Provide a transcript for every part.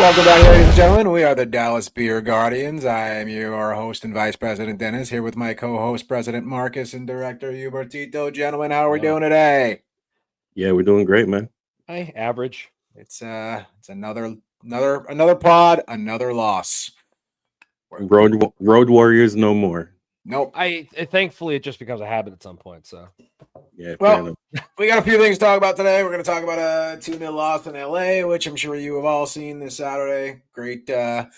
Welcome back, ladies and gentlemen. We are the Dallas Beer Guardians. I am your host and Vice President Dennis, here with my co-host President Marcus and Director Hubertito. Gentlemen, how are we doing today? Yeah, we're doing great, man. Hey, average. It's another pod, another loss. Road Warriors no more. Nope. Thankfully it just becomes a habit at some point. So yeah. Well, we got a few things to talk about today. We're going to talk about a 2-0 loss in LA, which I'm sure you have all seen this Saturday. Great time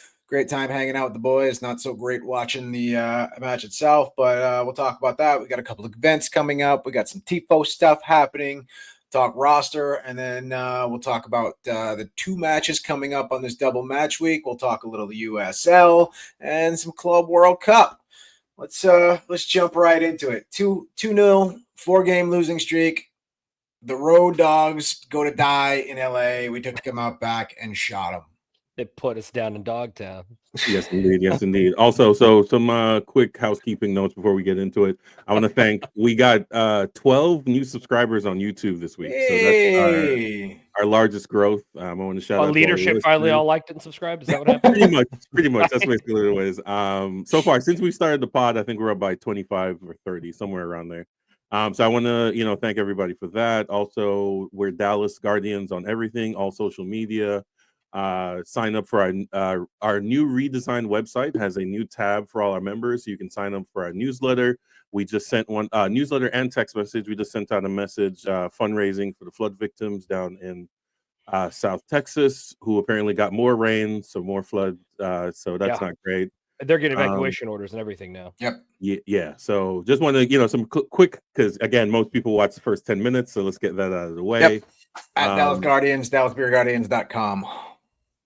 hanging out with the boys. Not so great watching the match itself, but we'll talk about that. We got a couple of events coming up. We got some TIFO stuff happening. Talk roster, and then we'll talk about the two matches coming up on this double match week. We'll talk a little USL and some Club World Cup. Let's jump right into it. 2-0, 4-game losing streak. The road dogs go to die in LA. We took them out back and shot them. They put us down in Dogtown. Yes, indeed. Yes, indeed. Also, so some quick housekeeping notes before we get into it. I want to thank. We got 12 new subscribers on YouTube this week, so that's our largest growth. I want to shout out leadership. Finally, all liked it and subscribed. Is that what happened? Pretty much. That's basically what it was. So far, since we started the pod, I think we're up by 25 or 30, somewhere around there. So I want to, thank everybody for that. Also, we're Dallas Guardians on everything, all social media. Sign up for our new redesigned website. Has a new tab for all our members, so you can sign up for our newsletter. We just sent one newsletter and text message. We just sent out a message fundraising for the flood victims down in South Texas, who apparently got more rain, so more flood. So that's not great. They're getting evacuation orders and everything now. Yep. Yeah. So just want to, some quick, because again, most people watch the first 10 minutes, so let's get that out of the way. Yep. At Dallas Guardians, DallasBeerGuardians.com.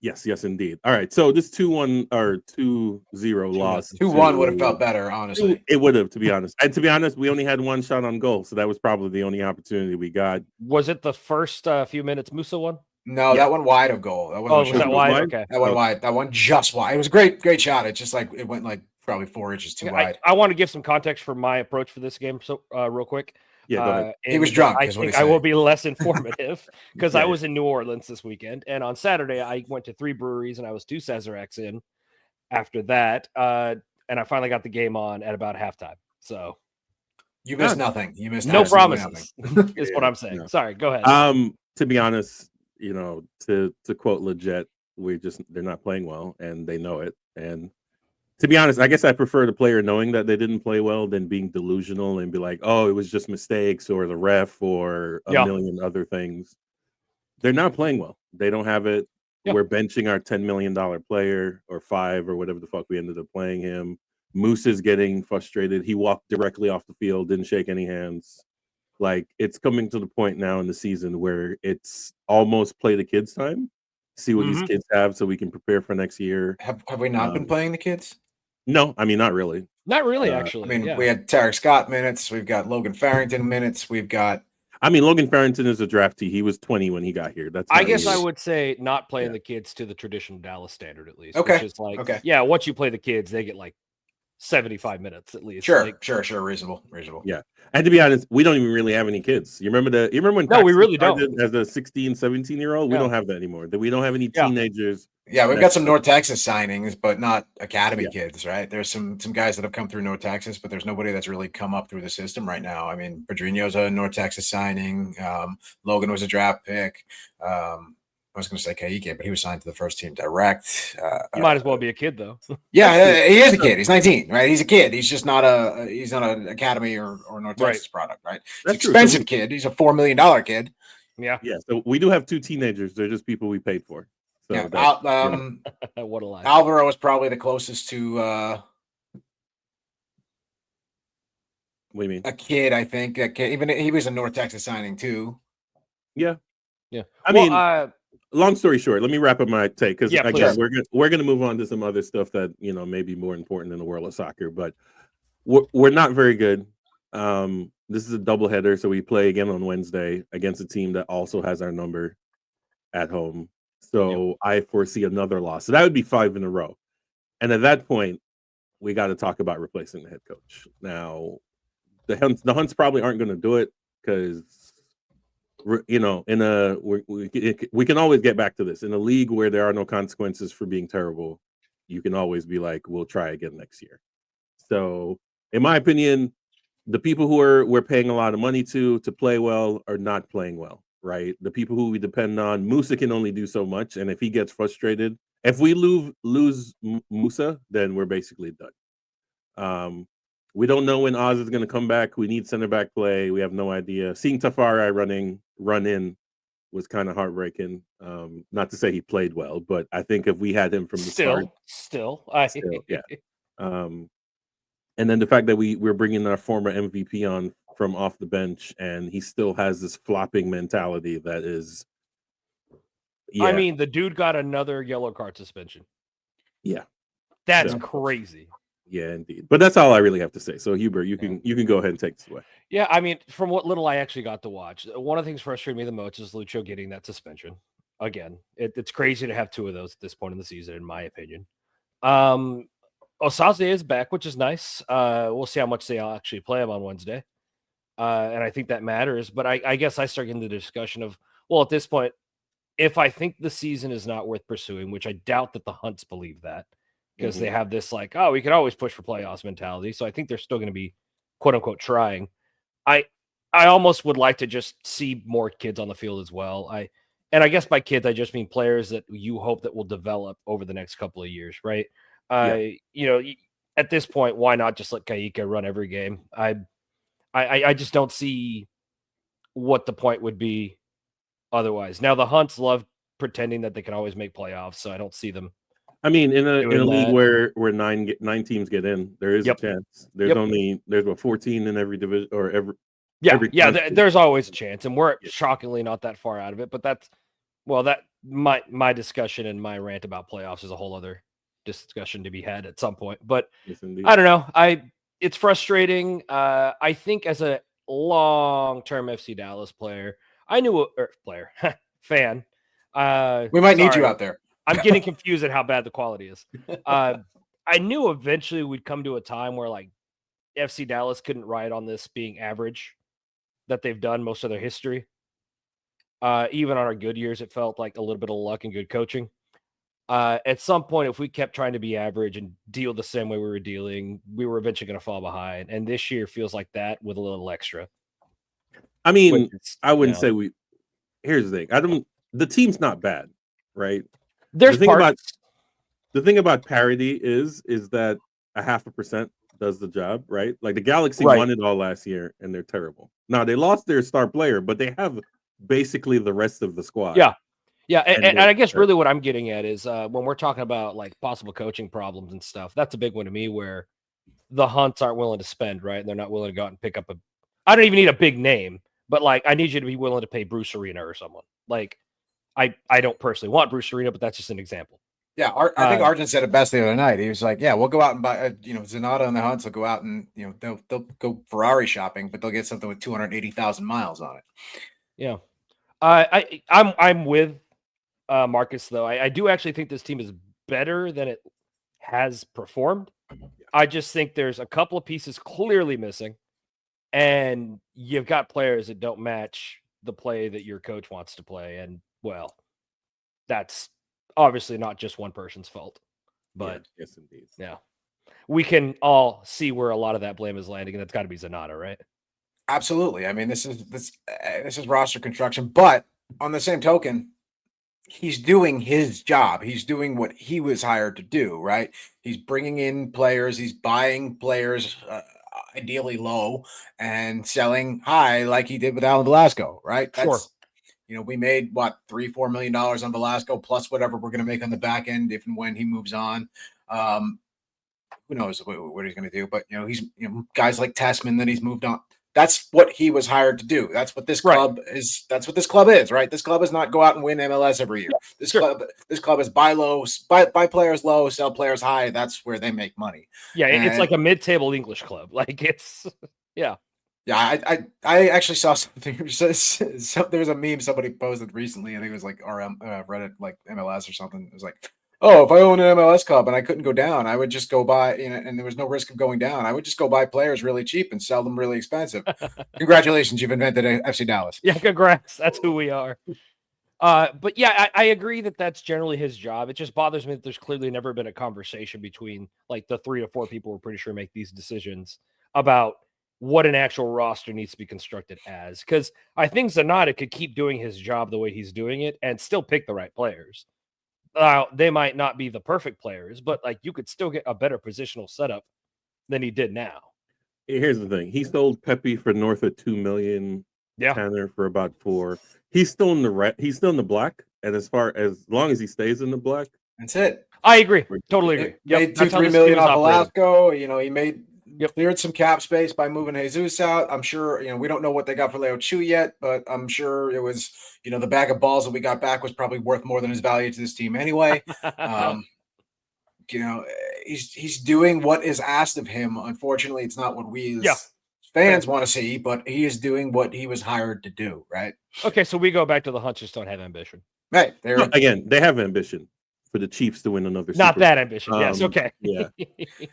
Yes, indeed. All right, so this 2-1 or 2-0 loss. 2-1 would have felt better, honestly. It would have, to be honest. And to be honest, we only had one shot on goal, so that was probably the only opportunity we got. Was it the first few minutes Musa one? No, that one wide of goal. That was that wide? Okay. That one wide. That one just wide. It was a great shot. It's just like it went like probably 4 inches too wide. I want to give some context for my approach for this game, so real quick. Yeah, go ahead. He was drunk. I think I will be less informative because I was in New Orleans this weekend, and on Saturday I went to 3 breweries and I was 2 Sazeracs in. After that, and I finally got the game on at about halftime. So you missed nothing. You missed no promises. Is what I'm saying. No. Sorry, go ahead. To be honest, to quote Legit, they're not playing well and they know it. And to be honest, I guess I prefer the player knowing that they didn't play well than being delusional and be like, oh, it was just mistakes or the ref or a million other things. They're not playing well. They don't have it. Yeah. We're benching our $10 million player or 5 or whatever the fuck we ended up playing him. Moose is getting frustrated. He walked directly off the field, didn't shake any hands. Like, it's coming to the point now in the season where it's almost play the kids time. See what these kids have so we can prepare for next year. Have we not been playing the kids? No, I mean, not really. Not really, actually. I mean, we had Tarek Scott minutes. We've got Logan Farrington minutes. We've got... I mean, Logan Farrington is a draftee. He was 20 when he got here. I guess I would say not playing the kids to the traditional Dallas standard, at least. Okay. Which is like, once you play the kids, they get like 75 minutes at least. Sure, like, sure. Reasonable. Yeah. And to be honest, we don't even really have any kids. You remember when No, we really don't. As a 16, 17-year-old, we don't have that anymore. We don't have any teenagers. Yeah, we've got some North Texas signings, but not academy kids, right? There's some guys that have come through North Texas, but there's nobody that's really come up through the system right now. I mean, Pedrinho's a North Texas signing. Logan was a draft pick. I was going to say Kaike, but he was signed to the first team direct. He might as well be a kid, though. Yeah, he is a kid. He's 19, right? He's a kid. He's just not he's not an academy or North Texas product, right? He's an expensive kid. He's a $4 million kid. Yeah. So we do have 2 teenagers. They're just people we paid for. So what a lie. Alvaro was probably the closest to what do you mean? A kid, I think. Even he was a North Texas signing too. Yeah. I mean, long story short, let me wrap up my take because again, we're gonna move on to some other stuff that may be more important in the world of soccer, but we're not very good. This is a doubleheader, so we play again on Wednesday against a team that also has our number at home. So I foresee another loss. So that would be 5 in a row. And at that point, we got to talk about replacing the head coach. Now, the Hunts probably aren't going to do it because you know, we can always get back to this. In a league where there are no consequences for being terrible, you can always be like, we'll try again next year. So, in my opinion, the people who we're paying a lot of money to play well are not playing well, right? The people who we depend on, Musa can only do so much, and if he gets frustrated, if we lose Musa, then we're basically done. We don't know when Oz is going to come back. We need center back play. We have no idea. Seeing Tafari run in was kind of heartbreaking. Not to say he played well, but I think if we had him from the start, still, yeah. And then the fact that we're bringing our former MVP on from off the bench, and he still has this flopping mentality that is. Yeah. I mean, the dude got another yellow card suspension. Yeah, that's crazy. Yeah, indeed. But that's all I really have to say. So Hubert, you can go ahead and take this away. Yeah, I mean, from what little I actually got to watch, one of the things frustrating me the most is Lucho getting that suspension. Again, it's crazy to have two of those at this point in the season, in my opinion. Osaze is back, which is nice. We'll see how much they actually play him on Wednesday. And I think that matters. But I guess I start getting the discussion of, well, at this point, if I think the season is not worth pursuing, which I doubt that the Hunts believe that, because they have this like, oh, we can always push for playoffs mentality. So I think they're still going to be quote unquote trying. I almost would like to just see more kids on the field as well. And I guess by kids, I just mean players that you hope that will develop over the next couple of years, right? You know, at this point, why not just let Kaika run every game? I just don't see what the point would be otherwise. Now the Hunts love pretending that they can always make playoffs, so I don't see them. I mean, in a league where nine teams get in, there is a chance. There's what 14 in every division or every. There's always a chance, and we're shockingly not that far out of it. But that's my discussion and my rant about playoffs is a whole other discussion to be had at some point. But I don't know. It's frustrating. I think as a long-term FC Dallas player, fan. We might need you out there. I'm getting confused at how bad the quality is. I knew eventually we'd come to a time where like FC Dallas couldn't ride on this being average that they've done most of their history. Even on our good years, it felt like a little bit of luck and good coaching. At some point, if we kept trying to be average and deal the same way we were dealing, we were eventually going to fall behind. And this year feels like that with a little extra. I mean, I wouldn't say we. Here's the thing. The team's not bad, right? There's the thing about parity is that 0.5% does the job, right? Like the Galaxy won it all last year, and they're terrible. Now they lost their star player, but they have basically the rest of the squad. Yeah, and I guess really what I'm getting at is when we're talking about like possible coaching problems and stuff, that's a big one to me where the Hunts aren't willing to spend, right? And they're not willing to go out and pick up I don't even need a big name, but like I need you to be willing to pay Bruce Arena or someone. Like I don't personally want Bruce Arena, but that's just an example. Yeah, I think Arjun said it best the other night. He was like, "Yeah, we'll go out and buy, Zanata and the Hunts will go out and they'll go Ferrari shopping, but they'll get something with 280,000 miles on it." Yeah, I'm with Marcus though. I do actually think this team is better than it has performed. I just think there's a couple of pieces clearly missing, and you've got players that don't match the play that your coach wants to play, and well, that's obviously not just one person's fault, but yes, indeed. Yeah, we can all see where a lot of that blame is landing, and that's got to be Zanata, right? Absolutely. I mean, this is roster construction, but on the same token, he's doing his job. He's doing what he was hired to do, right? He's bringing in players. He's buying players, ideally low, and selling high, like he did with Alan Velasco, right? That's, we made what $3-4 million on Velasco plus whatever we're going to make on the back end if and when he moves on. Who knows what he's going to do? But he's guys like Tessman that he's moved on. That's what he was hired to do. That's what this club is. That's what this club is, right? This club is not go out and win MLS every year. This club is buy low, buy players low, sell players high. That's where they make money. Yeah, it's like a mid-table English club. Like it's Yeah, I actually saw something. There was a meme somebody posted recently. I think it was like RM Reddit, like MLS or something. It was like, oh, if I own an MLS club and I couldn't go down, I would just go buy, and there was no risk of going down. I would just go buy players really cheap and sell them really expensive. Congratulations, you've invented FC Dallas. Yeah, congrats. That's who we are. But yeah, I agree that that's generally his job. It just bothers me that there's clearly never been a conversation between like the 3 to 4 people we're pretty sure make these decisions about what an actual roster needs to be constructed as. Because I think Zanata could keep doing his job the way he's doing it and still pick the right players. They might not be the perfect players, but like you could still get a better positional setup than he did now. Here's the thing: he sold Pepe for north of $2 million. Yeah, Tanner for about 4. He's still in the red. He's still in the black, and as long as he stays in the black, that's it. I agree. Totally agree. Made $2-3 million off Velasco. He made cleared some cap space by moving Jesus out. I'm sure. We don't know what they got for Leo Chu yet, but I'm sure it was. The bag of balls that we got back was probably worth more than his value to this team anyway. He's doing what is asked of him. Unfortunately, it's not what we as fans want to see, but he is doing what he was hired to do, right? Okay, so we go back to the Hunters don't have ambition. Right. Again, they have ambition for the Chiefs to win another Not Super that Bowl. ambition. Yes, okay. Yeah.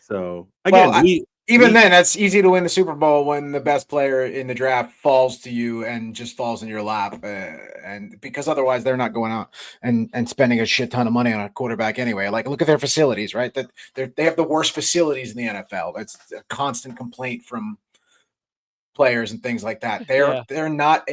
So again, then that's easy to win the Super Bowl when the best player in the draft falls to you and just falls in your lap, and because otherwise they're not going out and spending a shit ton of money on a quarterback anyway. Like, look at their facilities, right? That they have the worst facilities in the NFL. That's a constant complaint from players and things like that. They're not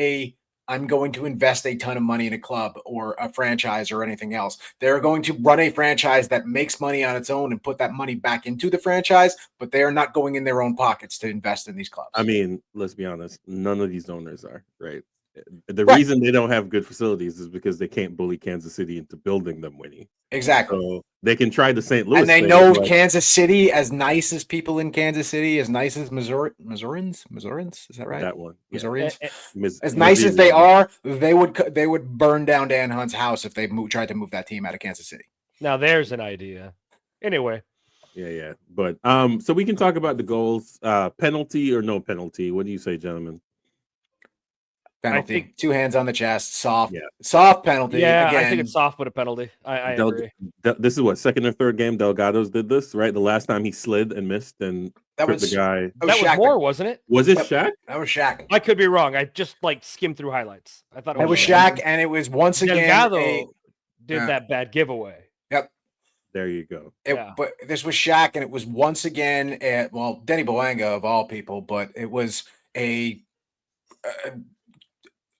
I'm going to invest a ton of money in a club or a franchise or anything else. They're going to run a franchise that makes money on its own and put that money back into the franchise, but they are not going in their own pockets to invest in these clubs. I mean, let's be honest, none of these owners are, right? The reason they don't have good facilities is because they can't bully Kansas City into building them winning. Exactly. So they can try the St. Louis and they know Kansas City, as nice as people in Kansas City, as nice as Missourians, is that right? That one, Missourians. As nice as they are, they would burn down Dan Hunt's house if they tried to move that team out of Kansas City. Now there's an idea. Anyway. Yeah. But so we can talk about the goals. Penalty or no penalty? What do you say, gentlemen? Penalty. 2 hands on the chest. Soft penalty. Yeah, again. I think it's soft, but a penalty. I agree. This is what, second or third game Delgado's did this, right? The last time he slid and missed and tripped the guy. That was Moore, wasn't it? Was it Shaq? That was Shaq. I could be wrong. I just skimmed through highlights. I thought it was Shaq, and it was once again Delgado did that bad giveaway. Yep. There you go. But this was Shaq, and it was once again Denny Boanga of all people, but it was a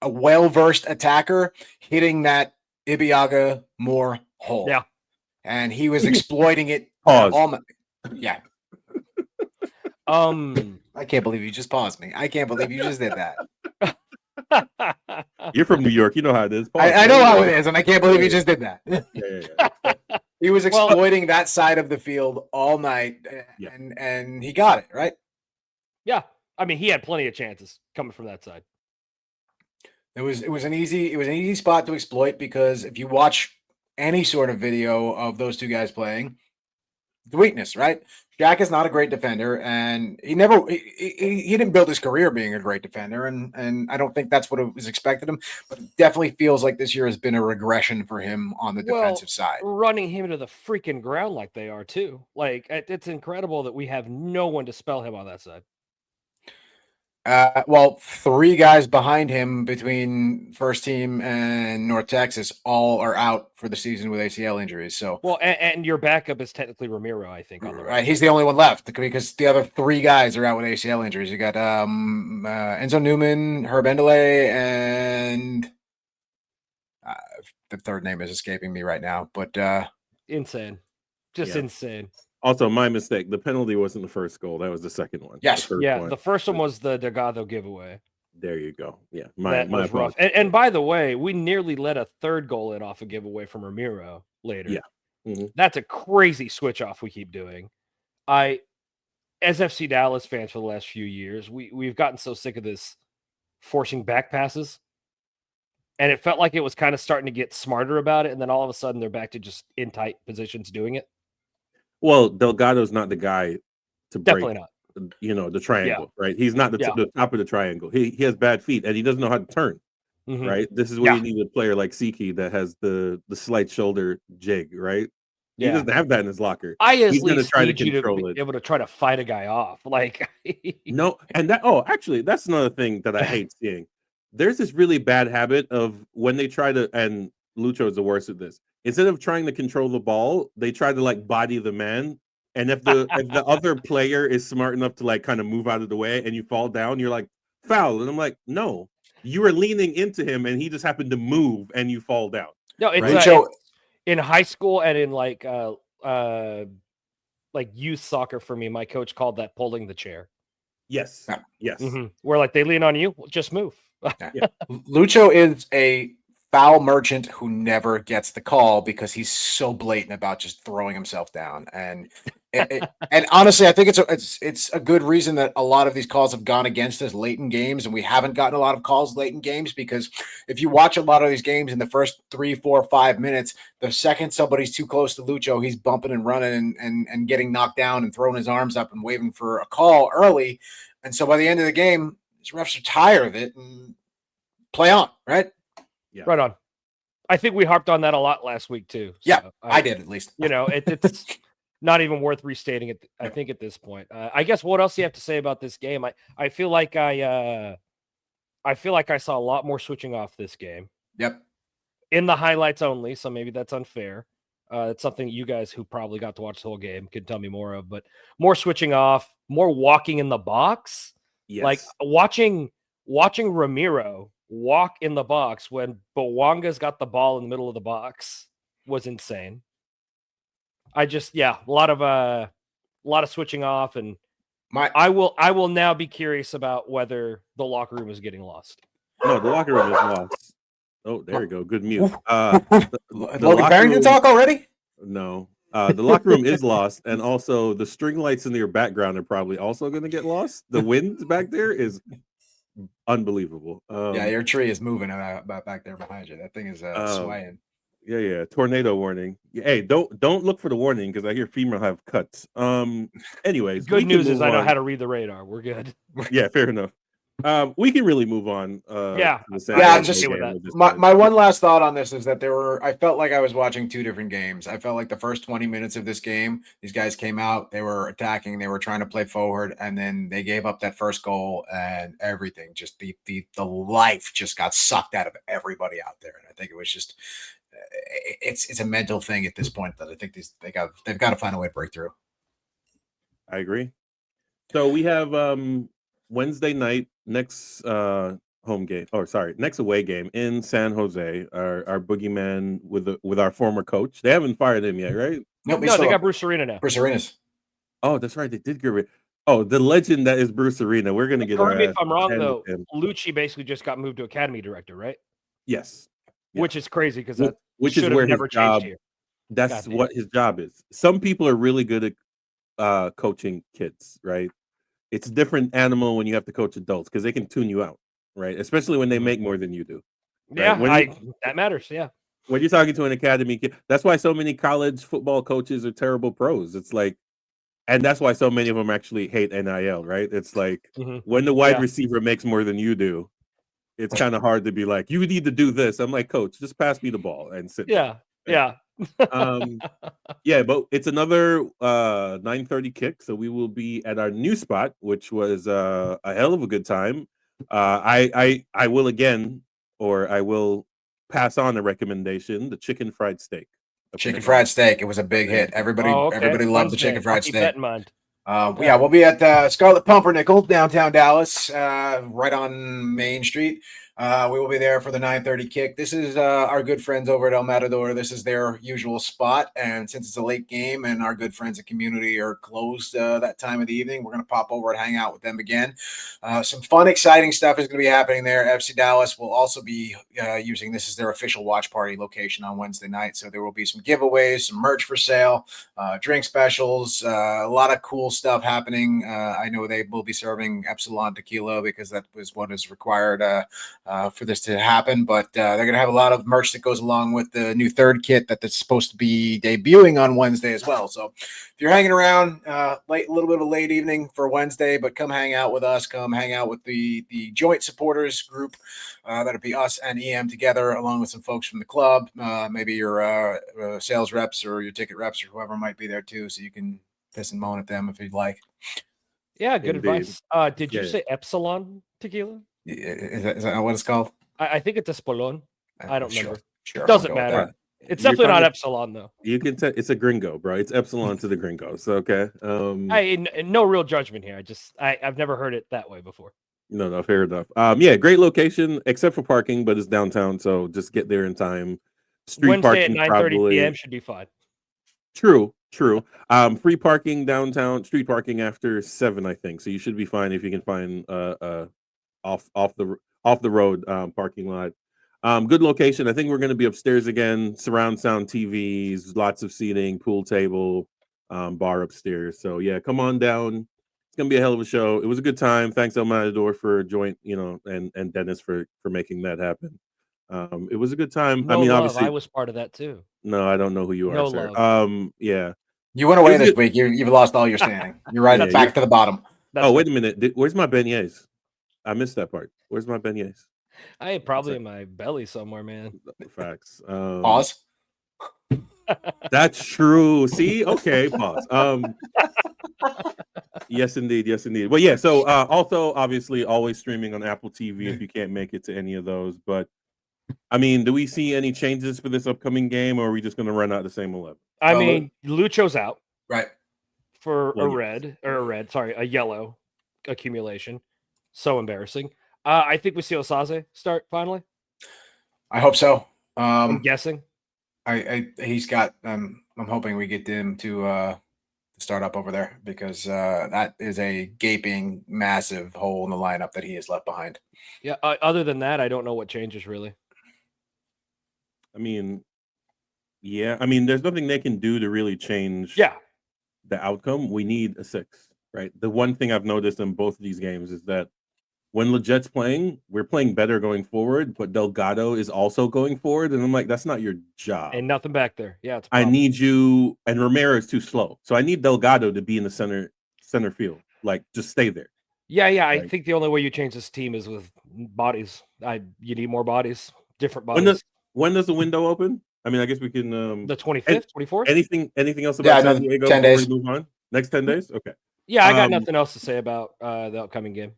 well-versed attacker hitting that Ibiaga Moore hole. Yeah. And he was exploiting it. Yeah. I can't believe you just paused me. I can't believe you just did that. You're from New York. You know how it is. I know how it is, and I can't believe you just did that. Yeah. He was exploiting that side of the field all night, and he got it, right? Yeah. I mean, he had plenty of chances coming from that side. It was an easy spot to exploit, because if you watch any sort of video of those two guys playing, the weakness, right? Shaq is not a great defender, and he didn't build his career being a great defender, and I don't think that's what it was expected him. But it definitely feels like this year has been a regression for him on the defensive side. Running him into the freaking ground like they are too. Like, it's incredible that we have no one to spell him on that side. 3 guys behind him between first team and North Texas all are out for the season with ACL injuries. So and your backup is technically Ramiro, I think, on the right. He's the only one left because the other 3 guys are out with ACL injuries. You got Enzo Newman, Herb Endeley, and the third name is escaping me right now. But insane, insane. Also, my mistake. The penalty wasn't the first goal. That was the second one. Yes. The first one was the Delgado giveaway. There you go. Yeah. That was rough. And by the way, we nearly let a third goal in off a giveaway from Ramiro later. Yeah. Mm-hmm. That's a crazy switch off we keep doing. As FC Dallas fans for the last few years, we've gotten so sick of this forcing back passes. And it felt like it was kind of starting to get smarter about it. And then all of a sudden they're back to just in tight positions doing it. Well, Delgado's not the guy to break, definitely not. The triangle, right? He's not the top of the triangle. He has bad feet, and he doesn't know how to turn, right? This is where you need a player like Siki that has the slight shoulder jig, right? He doesn't have that in his locker. I at He's going to least try to need you to control be it. able to try to fight a guy off. Like, No, and actually, that's another thing that I hate seeing. There's this really bad habit of when they try to, and Lucho is the worst at this. Instead of trying to control the ball, they try to like body the man. And if the other player is smart enough to like kind of move out of the way and you fall down, you're like foul. And I'm like, no, you were leaning into him and he just happened to move and you fall down. no, it's, Right? it's in high school and in like youth soccer for me. My coach called that pulling the chair. Yes. Yes. Where like they lean on you, just move. Yeah. Lucho is a foul merchant who never gets the call because he's so blatant about just throwing himself down. And and honestly, I think it's a good reason that a lot of these calls have gone against us late in games, and we haven't gotten a lot of calls late in games, because if you watch a lot of these games in the first 3, 4, 5 minutes, the second somebody's too close to Lucho, he's bumping and running and getting knocked down and throwing his arms up and waving for a call early. And so by the end of the game, these refs are tired of it and play on, right? Yeah. Right on. I think we harped on that a lot last week too. So yeah, I did at least. It's not even worth restating it. I think at this point, I guess what else do you have to say about this game? I feel like I saw a lot more switching off this game. Yep. In the highlights only, so maybe that's unfair. It's something you guys who probably got to watch the whole game could tell me more of, but more switching off, more walking in the box. Yes. Like watching Ramiro walk in the box when Bouanga's got the ball in the middle of the box was insane. A lot of switching off, and I will now be curious about whether the locker room is getting lost. No, the locker room is lost. Oh, there you go. Good mute. Logan Barrington talk already? No. The locker room is lost, and also the string lights in your background are probably also going to get lost. The wind back there is unbelievable. Yeah, your tree is moving back there behind you. That thing is swaying. Yeah. Tornado warning. Hey, don't look for the warning because I hear FEMA have cuts. Anyways, good news is I know how to read the radar. We're good. Yeah, fair enough. We can really move on. Just my one last thought on this is that I felt like I was watching two different games. I felt like the first 20 minutes of this game, these guys came out, they were attacking, they were trying to play forward, and then they gave up that first goal, and everything just the life just got sucked out of everybody out there. And I think it was just it's a mental thing at this point that I think they've got to find a way to break through. I agree. So we have Wednesday night next next away game in San Jose. Our boogeyman with our former coach. They haven't fired him yet, right? No, they got Bruce Arena now. Bruce Arenas. Oh, that's right. They did get rid. Oh, the legend that is Bruce Arena. We're gonna get. Correct me if I'm wrong though. Lucci basically just got moved to academy director, right? Yes. Which is crazy because which is where never his job. Here. That's what his job is. Some people are really good at coaching kids, right? It's a different animal when you have to coach adults because they can tune you out, right? Especially when they make more than you do. Right? Yeah, that matters. Yeah. When you're talking to an academy kid, that's why so many college football coaches are terrible pros. It's like, and that's why so many of them actually hate NIL, right? It's like when the wide receiver makes more than you do, it's kind of hard to be like, you need to do this. I'm like, coach, just pass me the ball and sit. Yeah. Down. Yeah. But it's another 9:30 kick, so we will be at our new spot, which was a hell of a good time. I will pass on a recommendation: the chicken fried steak. Chicken fried steak. It was a big hit. Everybody loved the chicken fried steak. Keep that in mind. We'll be at Scarlet Pumpernickel, downtown Dallas, right on Main Street. We will be there for the 9:30 kick. This is our good friends over at El Matador. This is their usual spot. And since it's a late game and our good friends and community are closed that time of the evening, we're going to pop over and hang out with them again. Some fun, exciting stuff is going to be happening there. FCDALLAS will also be using this as their official watch party location on Wednesday night. So there will be some giveaways, some merch for sale, drink specials, a lot of cool stuff happening. I know they will be serving Epsilon tequila because that was what is required for this to happen, but they're going to have a lot of merch that goes along with the new third kit that's supposed to be debuting on Wednesday as well. So if you're hanging around a little bit of a late evening for Wednesday, but come hang out with us, come hang out with the joint supporters group. That'll be us and EM together, along with some folks from the club, maybe your sales reps or your ticket reps or whoever might be there too, so you can piss and moan at them if you'd like. Yeah, good Indeed. advice. Did you Yeah. say Epsilon tequila? Is that what it's called? I think it's Espolon. I don't remember. Sure, Doesn't we'll go with matter. that. It's You're definitely not talking- Epsilon though. You can tell it's a gringo, bro. It's Epsilon to the gringos. Okay. No real judgment here. I've never heard it that way before. No, fair enough. Yeah, great location except for parking, but it's downtown, so just get there in time. Street Wednesday at parking 9:30 probably. p.m. should be fine. True. Free parking downtown, street parking after 7, I think. So you should be fine if you can find off the road parking lot. Good location. I think we're going to be upstairs again. Surround sound TVs, lots of seating, pool table, bar upstairs. So yeah, come on down. It's gonna be a hell of a show. It was a good time. Thanks El Matador for joint, and Dennis for making that happen. It was a good time. No I mean, love. obviously, I was part of that too. no, I don't know who you are, No sir. love. Yeah. You went away was this good. week. You've lost all your standing. You're right Yeah, back to the bottom. That's Oh, wait fine. a minute. Where's my beignets? I missed that part. Where's my beignets? I ain't probably in my belly somewhere, man. Facts. Pause. That's true. See, okay, pause. Yes, indeed. Well, yeah. So, also, obviously, always streaming on Apple TV if you can't make it to any of those. But I mean, do we see any changes for this upcoming game, or are we just going to run out the same 11? I mean, Lucho's out Right. for Well, a yellow accumulation. So embarrassing. I think we see Osaze start finally. I hope so. I'm guessing. He's got. I'm hoping we get him to start up over there because that is a gaping, massive hole in the lineup that he has left behind. Yeah. Other than that, I don't know what changes really. I mean, yeah. I mean, there's nothing they can do to really change. Yeah. The outcome. We need a 6, right? The one thing I've noticed in both of these games is that when Leget's playing, we're playing better going forward, but Delgado is also going forward, and I'm like, that's not your job. And nothing back there. Yeah, it's. I need you, and Romero is too slow, so I need Delgado to be in the center field, like just stay there. Yeah. I Right. think the only way you change this team is with bodies. You need more bodies, different bodies. When does the window open? I mean, I guess we can. The 25th, 24th. Anything else about San Diego 10 before days. we move on? Next 10 days? Okay. Yeah, I got nothing else to say about the upcoming game.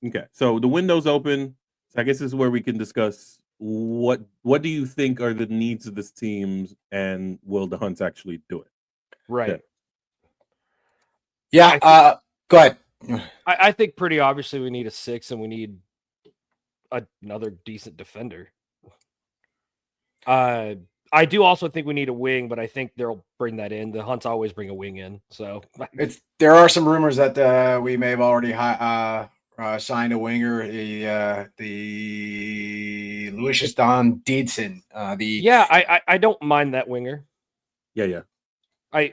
Okay. So the window's open. So I guess this is where we can discuss what do you think are the needs of this team, and will the Hunts actually do it? Right. Yeah. Go ahead. I think pretty obviously we need a 6 and we need another decent defender. I do also think we need a wing, but I think they'll bring that in. The Hunts always bring a wing in, so there are some rumors that we may have already signed a winger. The Lucius Don Deedson. I don't mind that winger. Yeah. At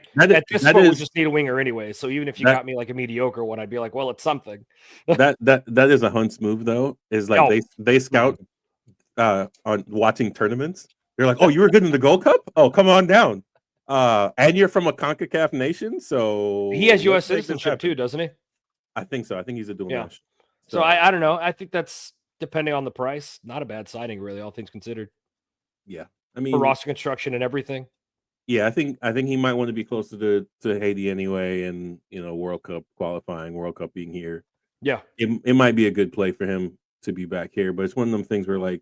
this point, we just need a winger anyway. So even if you got me like a mediocre one, I'd be like, well, it's something. that is a Hunts move though. Is like they scout on watching tournaments. They're like, oh, you were good in the Gold Cup? Oh, come on down. And you're from a CONCACAF nation, so he has U.S. citizenship too, doesn't he? I think so. I think he's a dual national. So I don't know. I think that's depending on the price. Not a bad signing, really, all things considered. Yeah, I mean, for roster construction and everything. Yeah, I think he might want to be closer to Haiti anyway, and World Cup qualifying, World Cup being here. Yeah, it might be a good play for him to be back here, but it's one of them things where like,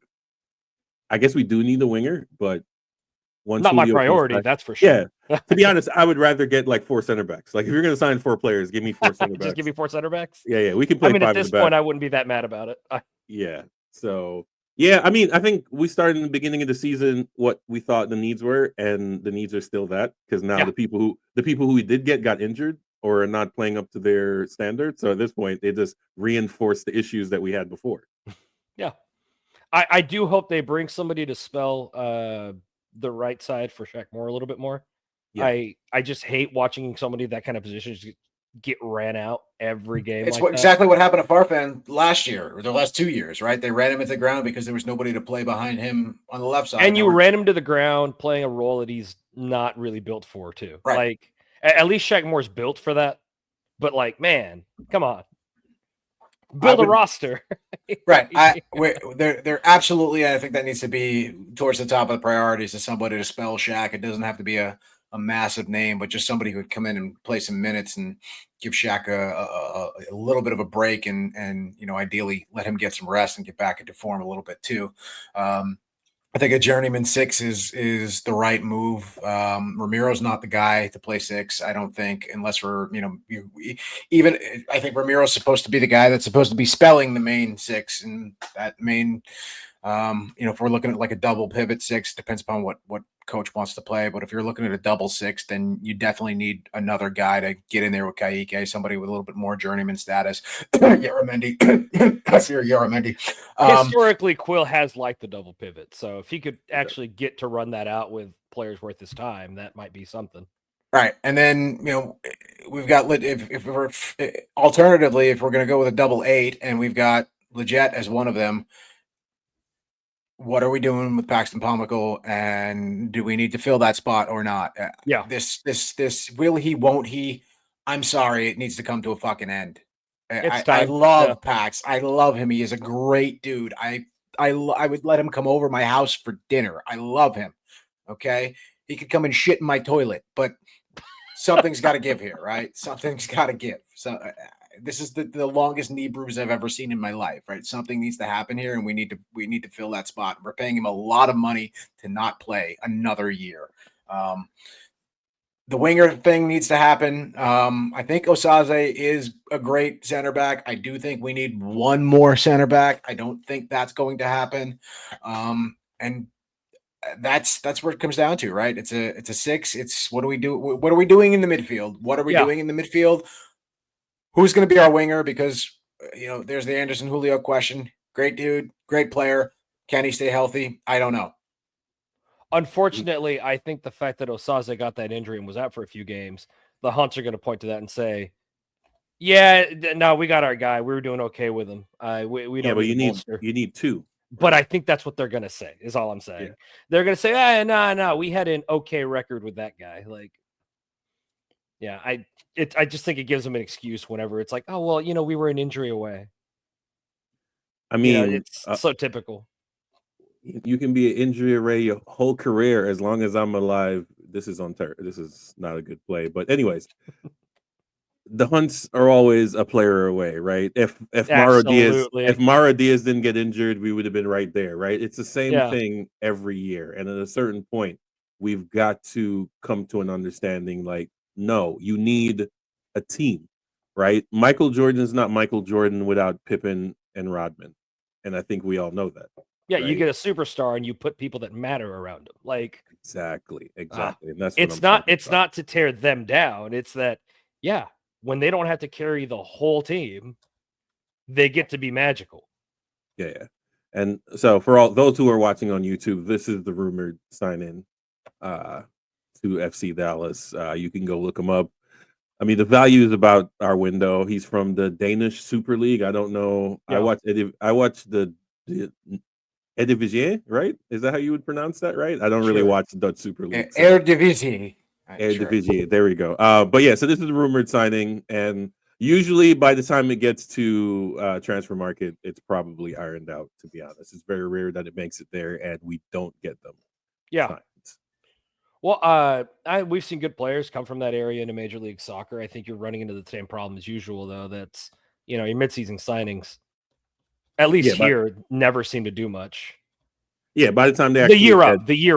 I guess we do need a winger, but not my priority. That's for sure. Yeah, to be honest, I would rather get like 4 center backs. Like if you're going to sign 4 players, give me 4 center backs. Just give me 4 center backs. Yeah, we can play. I mean, 5 at this point, I wouldn't be that mad about it. Yeah. So yeah, I mean, I think we started in the beginning of the season what we thought the needs were, and the needs are still that because now the people who we did get got injured or are not playing up to their standards. So at this point, they just reinforce the issues that we had before. Yeah, I do hope they bring somebody to spell the right side for Shaq Moore a little bit more. Yeah. I just hate watching somebody that kind of position get ran out every game. It's like exactly what happened to Farfan last year or the last 2 years, right? They ran him into the ground because there was nobody to play behind him on the left side. And you ran him to the ground playing a role that he's not really built for, too. Right. Like, at least Shaq Moore's built for that. But, like, man, come on. Build a roster. Right. They're absolutely, I think that needs to be towards the top of the priorities is somebody to spell Shaq. It doesn't have to be a massive name, but just somebody who would come in and play some minutes and give Shaq a little bit of a break and ideally let him get some rest and get back into form a little bit too. I think a journeyman 6 is the right move. Ramiro's not the guy to play 6, I don't think, unless we're, even I think Ramiro's supposed to be the guy that's supposed to be spelling the main 6 and that main, if we're looking at like a double pivot 6, depends upon what coach wants to play. But if you're looking at a double 6, then you definitely need another guy to get in there with Kaique, somebody with a little bit more journeyman status. Yaramendi. That's your Yaramendi. Historically, Quill has liked the double pivot. So if he could actually get to run that out with players worth his time, that might be something. Right. And then, we've got, if we're alternatively, if we're going to go with a double 8 and we've got Leggett as one of them, what are we doing with Paxton Pomykal, and do we need to fill that spot or not? Yeah. This will he, won't he? I'm sorry. It needs to come to a fucking end. I love Pax. I love him. He is a great dude. I would let him come over my house for dinner. I love him. Okay. He could come and shit in my toilet, but something's got to give here, right? Something's got to give. So this is the longest knee bruise I've ever seen in my life, right? Something needs to happen here, and we need to fill that spot. We're paying him a lot of money to not play another year. The winger thing needs to happen. I think Osaze is a great center back. I do think we need one more center back. I don't think that's going to happen. And that's where it comes down to, right? It's a 6. It's what do we do? What are we doing in the midfield? What are we doing in the midfield? Who's going to be our winger? Because, there's the Anderson Julio question. Great dude, great player. Can he stay healthy? I don't know. Unfortunately, I think the fact that Osaze got that injury and was out for a few games, the Hunts are going to point to that and say, yeah, no, we got our guy. We were doing okay with him. We don't. Yeah, but you need 2. But I think that's what they're going to say, is all I'm saying. Yeah. They're going to say, no, we had an okay record with that guy. Like, yeah, I just think it gives them an excuse whenever it's like, oh, well, we were an injury away. I mean, it's so typical. You can be an injury away your whole career as long as I'm alive. This is not a good play. But anyways, the Hunts are always a player away, right? If Mara Diaz didn't get injured, we would have been right there, right? It's the same thing every year. And at a certain point, we've got to come to an understanding like, no, you need a team, right? Michael Jordan is not Michael Jordan without Pippen and Rodman. And I think we all know that. Yeah, right? You get a superstar and you put people that matter around them. Like exactly. And that's it's not to tear them down. It's that, when they don't have to carry the whole team, they get to be magical. Yeah. And so for all those who are watching on YouTube, this is the rumored sign-in to FC Dallas. You can go look him up. I mean, the value is about our window. He's from the Danish Super League. I don't know. Yeah. I watched the Eredivisie, right? Is that how you would pronounce that, right? I don't really watch the Dutch Super League. So. Eredivisie. Eredivisie. There we go. But yeah, so this is a rumored signing, and usually by the time it gets to transfer market, it's probably ironed out. To be honest, it's very rare that it makes it there, and we don't get them. Yeah. Signed. Well, we've seen good players come from that area into Major League Soccer. I think you're running into the same problem as usual, though. That's your midseason signings, at least here, never seem to do much. Yeah, by the time they the year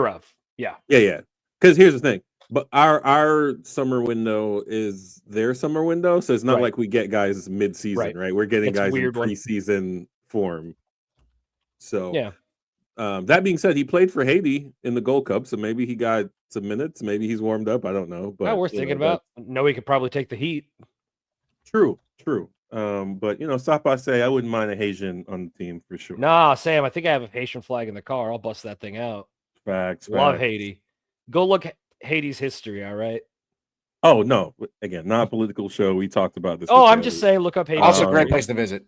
of, yeah. Because here's the thing. But our summer window is their summer window, so it's not like we get guys mid-season, right? We're getting guys in preseason form. So, that being said, he played for Haiti in the Gold Cup, so maybe he got some minutes. Maybe he's warmed up. I don't know. But we're thinking about. No, he could probably take the heat. True. But Sapase, I wouldn't mind a Haitian on the team for sure. Nah, Sam, I think I have a Haitian flag in the car. I'll bust that thing out. Facts. Love Haiti. Go look at Haiti's history, all right? Oh no, again, not a political show. We talked about this. Oh, I'm just saying, look up Hades. Also, a great place to visit.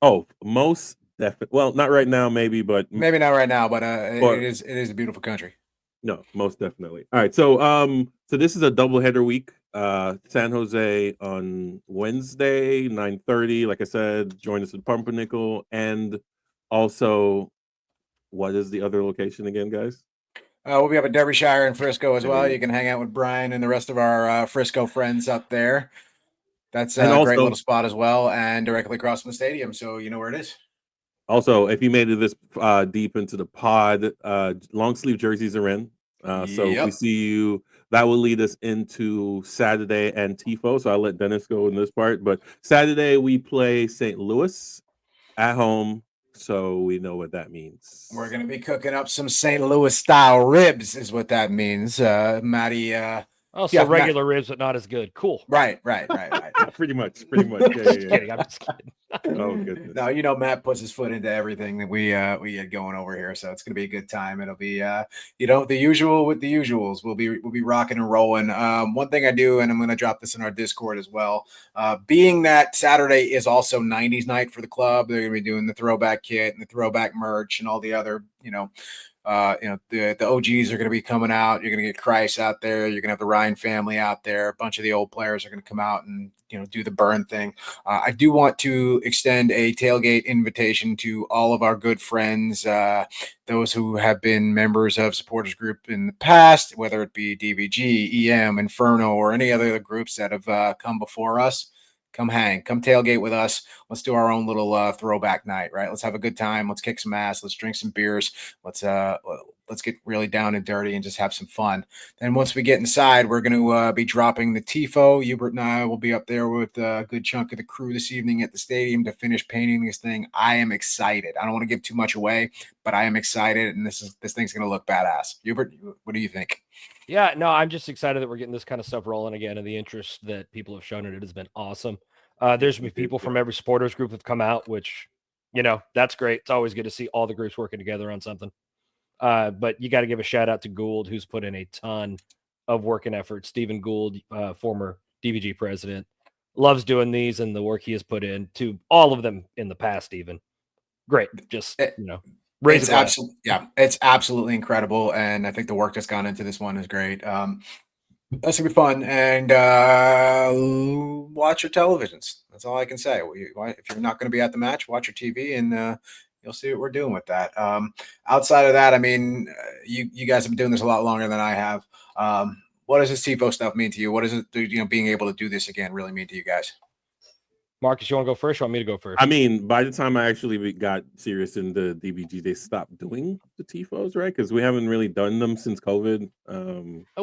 Oh, most definitely. Well, not right now, maybe, but maybe not right now, but it is a beautiful country. No, most definitely. All right, so so this is a doubleheader week. San Jose on Wednesday, 9:30. Like I said, join us at Pumpernickel, and also, what is the other location again, guys? We'll be up at Derbyshire and Frisco as well. You can hang out with Brian and the rest of our Frisco friends up there. That's a great little spot as well, and directly across from the stadium, so you know where it is. Also, if you made it this deep into the pod, long sleeve jerseys are in. So if we see you, that will lead us into Saturday and TIFO. So I'll let Dennis go in this part. But Saturday we play St. Louis at home, so we know what that means. We're going to be cooking up some St. Louis style ribs, is what that means. Matty. Regular ribs, but not as good. Cool. Right. pretty much. Just kidding. I'm just kidding. Oh goodness. No, you know Matt puts his foot into everything that we get going over here, so it's going to be a good time. It'll be the usual with the usuals. We'll be rocking and rolling. One thing I do, and I'm going to drop this in our Discord as well. Being that Saturday is also 90s night for the club, they're going to be doing the throwback kit and the throwback merch and all the other the OGs are going to be coming out. You're going to get Christ out there. You're going to have the Ryan family out there. A bunch of the old players are going to come out and do the burn thing. I do want to extend a tailgate invitation to all of our good friends, those who have been members of supporters group in the past, whether it be DVG, EM, Inferno, or any other groups that have come before us. Come hang, come tailgate with us. Let's do our own little throwback night, right? Let's have a good time. Let's kick some ass. Let's drink some beers. Let's get really down and dirty and just have some fun. Then once we get inside, we're going to be dropping the TIFO. Hubert and I will be up there with a good chunk of the crew this evening at the stadium to finish painting this thing. I am excited. I don't want to give too much away, but I am excited, and this thing's going to look badass. Hubert, what do you think? Yeah, no, I'm just excited that we're getting this kind of stuff rolling again, and the interest that people have shown it has been awesome. There's been people from every supporters group have come out, which, that's great. It's always good to see all the groups working together on something. But you got to give a shout out to Gould, who's put in a ton of work and effort. Stephen Gould, former DVG president, loves doing these and the work he has put in to all of them in the past, even. Great. Just, it's absolutely incredible, and I think the work that's gone into this one is great. That's gonna be fun, and watch your televisions. That's all I can say. If you're not going to be at the match, watch your TV, and you'll see what we're doing with that. Outside of that, I mean, you guys have been doing this a lot longer than I have. What does this TIFO stuff mean to you? What does it do? Being able to do this again really mean to you guys? Marcus, you want to go first? Or want me to go first? I mean, by the time I actually got serious in the DBG, they stopped doing the TIFOs, right? Because we haven't really done them since COVID.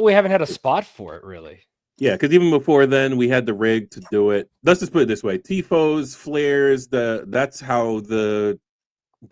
We haven't had a spot for it, really. Yeah, because even before then, we had the rig to do it. Let's just put it this way: TIFOs, flares. That's how the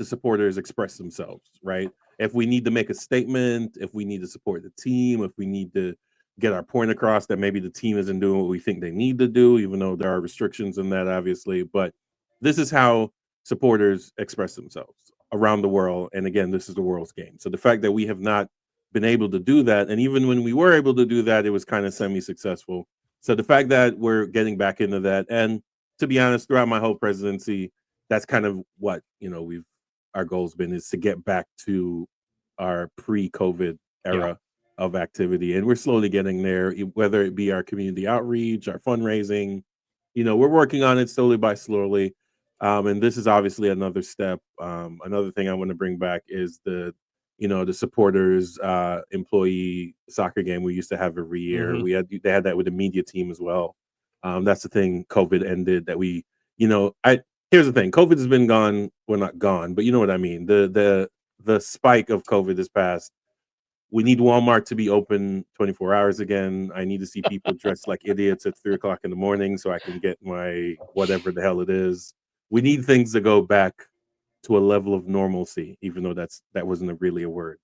supporters express themselves, right? If we need to make a statement, if we need to support the team, if we need to get our point across that maybe the team isn't doing what we think they need to do, even though there are restrictions in that, obviously. But this is how supporters express themselves around the world. And again, this is the world's game. So the fact that we have not been able to do that, and even when we were able to do that, it was kind of semi-successful. So the fact that we're getting back into that, and to be honest, throughout my whole presidency, that's kind of what our goal's been, is to get back to our pre-COVID era of activity, and we're slowly getting there, whether it be our community outreach, our fundraising. We're working on it slowly by slowly, and this is obviously another step. Another thing I want to bring back is the supporters employee soccer game we used to have every year. Mm-hmm. They had that with the media team as well. That's the thing COVID ended, that we here's the thing, COVID has been gone. Well, not gone, but you know what I mean. The spike of COVID is past. We need Walmart to be open 24 hours again. I need to see people dressed like idiots at 3:00 in the morning so I can get my whatever the hell it is. We need things to go back to a level of normalcy, even though that wasn't really a word.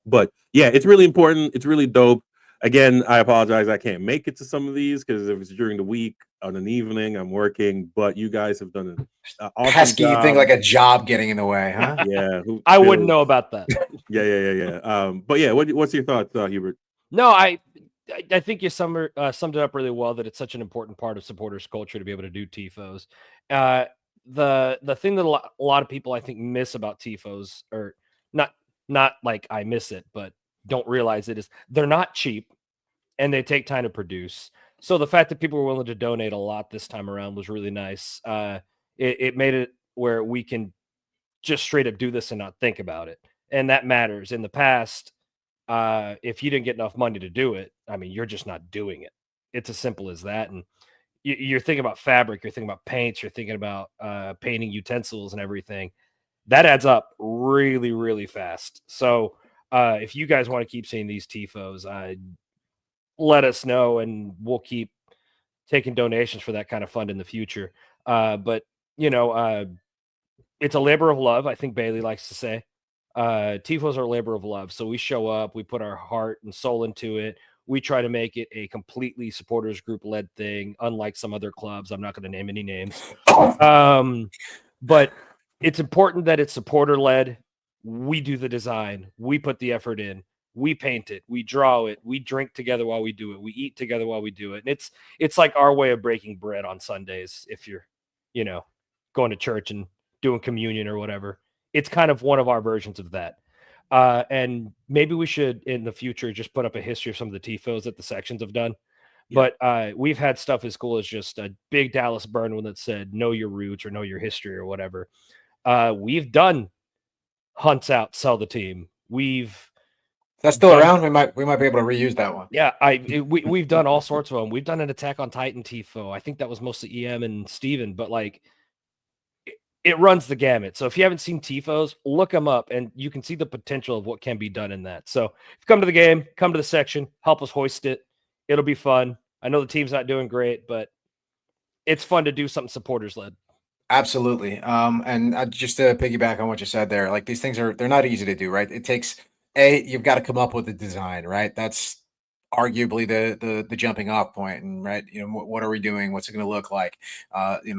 But yeah, it's really important. It's really dope. Again, I apologize, I can't make it to some of these because if it's during the week on an evening, I'm working. But you guys have done an awesome pesky job. thing, like a job getting in the way, huh? Yeah, I wouldn't know about that. Yeah. But yeah, what's your thoughts, Hubert? No, I think you summed it up really well, that it's such an important part of supporters culture to be able to do tifos. The thing that a lot of people I think miss about tifos, or not like I miss it, but don't realize it, is they're not cheap and they take time to produce. So the fact that people were willing to donate a lot this time around was really nice. It made it where we can just straight up do this and not think about it, and that matters. In the past, if you didn't get enough money to do it, I mean, you're just not doing it. It's as simple as that. And you're thinking about fabric, you're thinking about paints, you're thinking about painting utensils and everything. That adds up really, really fast. So if you guys want to keep seeing these tifos, let us know, and we'll keep taking donations for that kind of fund in the future. But you know, it's a labor of love, I think Bailey likes to say. Tifos are a labor of love. So we show up, we put our heart and soul into it. We try to make it a completely supporters group led thing, unlike some other clubs. I'm not going to name any names. But it's important that it's supporter led. We do the design, we put the effort in, we paint it, we draw it, we drink together while we do it, we eat together while we do it. And it's like our way of breaking bread on Sundays. If you're, you know, going to church and doing communion or whatever, it's kind of one of our versions of that. And maybe we should in the future just put up a history of some of the tifos that the sections have done. Yeah. But we've had stuff as cool as just a big Dallas burn one that said know your roots or know your history or whatever. We've done hunts out, sell the team. That's still around. We might be able to reuse that one. Yeah, we've done all sorts of them. We've done an Attack on Titan tifo. I think that was mostly EM and Steven, but like it runs the gamut. So if you haven't seen tifos, look them up, and you can see the potential of what can be done in that. So if you come to the game, come to the section, help us hoist it. It'll be fun. I know the team's not doing great, but it's fun to do something supporters led. Absolutely. And just to piggyback on what you said there, like these things they're not easy to do, right? It takes you've got to come up with a design, right? That's arguably the jumping off point, and right, what are we doing? What's it going to look like?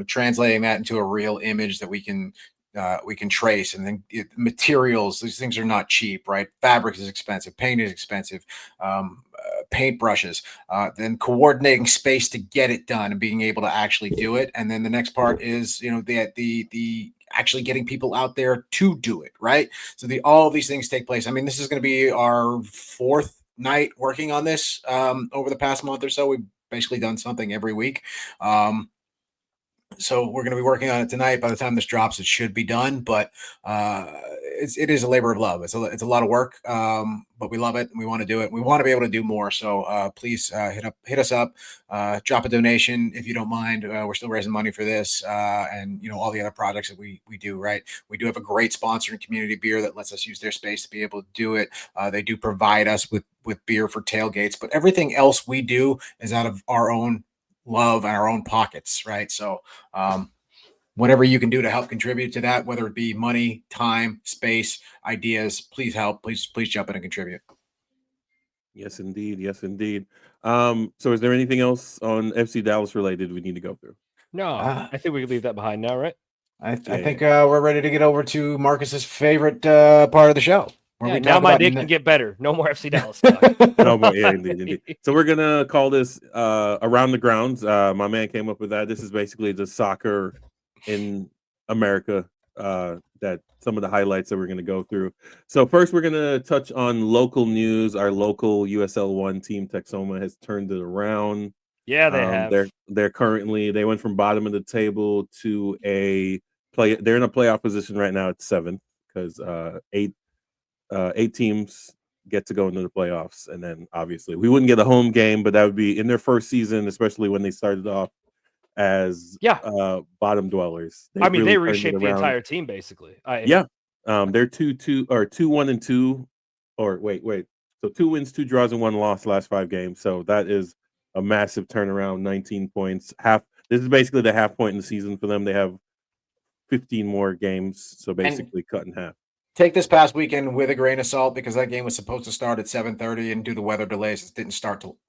Translating that into a real image that we can trace, and then materials. These things are not cheap, right? Fabric is expensive, paint is expensive, paint brushes, then coordinating space to get it done and being able to actually do it. And then the next part is the actually getting people out there to do it, right? So all of these things take place. I mean, this is going to be our fourth night working on this over the past month or so. We've basically done something every week. So we're going to be working on it tonight. By the time this drops, it should be done. But it is a labor of love. It's a lot of work, but we love it and we want to do it. We want to be able to do more. So please hit us up, drop a donation if you don't mind. We're still raising money for this, and all the other projects that we do. Right, we do have a great sponsor in Community Beer that lets us use their space to be able to do it. They do provide us with beer for tailgates, but everything else we do is out of our own love and our own pockets, right? So whatever you can do to help contribute to that, whether it be money, time, space, ideas, please help. Please jump in and contribute. Yes, indeed. Yes, indeed. So is there anything else on FC Dallas related we need to go through? No, I think we could leave that behind now, right? I think we're ready to get over to Marcus's favorite part of the show. Yeah, now my dick can get better. No more FC Dallas talk. No more, yeah, indeed. So we're gonna call this Around the Grounds. My man came up with that. This is basically the soccer in America. That some of the highlights that we're gonna go through. So first, we're gonna touch on local news. Our local USL 1 team, Texoma, has turned it around. Yeah, they have. They're currently, they went from bottom of the table to they're in a playoff position right now at 7th, because 8 teams get to go into the playoffs, and then obviously we wouldn't get a home game, but that would be in their first season, especially when they started off as bottom dwellers. I mean, they reshaped the entire team basically. They're 2-1-2, or wait. So 2 wins, 2 draws, and 1 loss last 5 games. So that is a massive turnaround. 19 points. This is basically the half point in the season for them. They have 15 more games, so basically cut in half. Take this past weekend with a grain of salt, because that game was supposed to start at 7:30, and due to weather delays, it didn't start till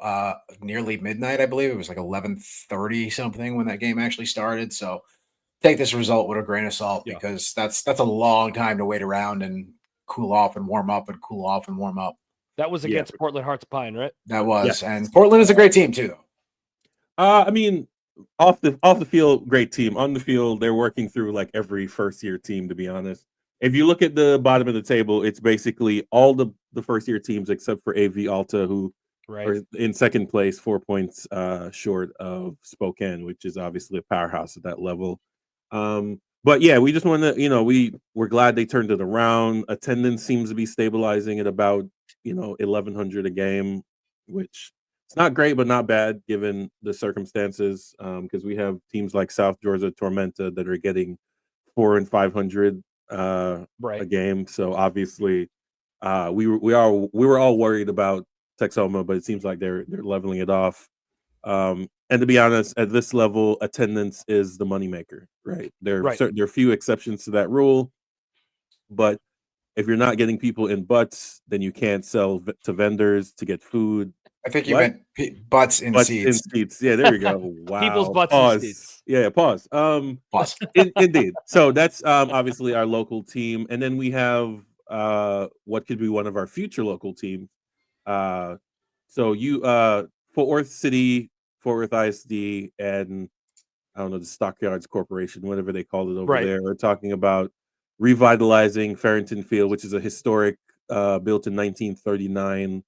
nearly midnight. I believe it was like 11:30 something when that game actually started. So take this result with a grain of salt, because that's a long time to wait around and cool off and warm up and cool off and warm up. That was against Portland Hearts Pine, right? That was, and Portland is a great team too, though. I mean, off the field, great team. On the field, they're working through like every first year team. To be honest, if you look at the bottom of the table, it's basically all the first year teams except for AV Alta, who are in second place, 4 points short of Spokane, which is obviously a powerhouse at that level. But yeah, we just want to, we're glad they turned it around. Attendance seems to be stabilizing at about 1,100 a game, which it's not great, but not bad given the circumstances. Because we have teams like South Georgia Tormenta that are getting 400 and 500 a game. So obviously, we were all worried about Texoma, but it seems like they're leveling it off. And to be honest, at this level, attendance is the moneymaker, right? There are few exceptions to that rule, but if you're not getting people in butts, then you can't sell to vendors to get food. I think you meant butts in seats. In seats. Yeah, there we go. Wow. People's butts in seats. Yeah, pause. Pause. Indeed. So that's obviously our local team, and then we have what could be one of our future local teams. So Fort Worth City, Fort Worth ISD, and I don't know, the Stockyards Corporation, whatever they called it over there, are talking about revitalizing Farrington Field, which is a historic built in 1939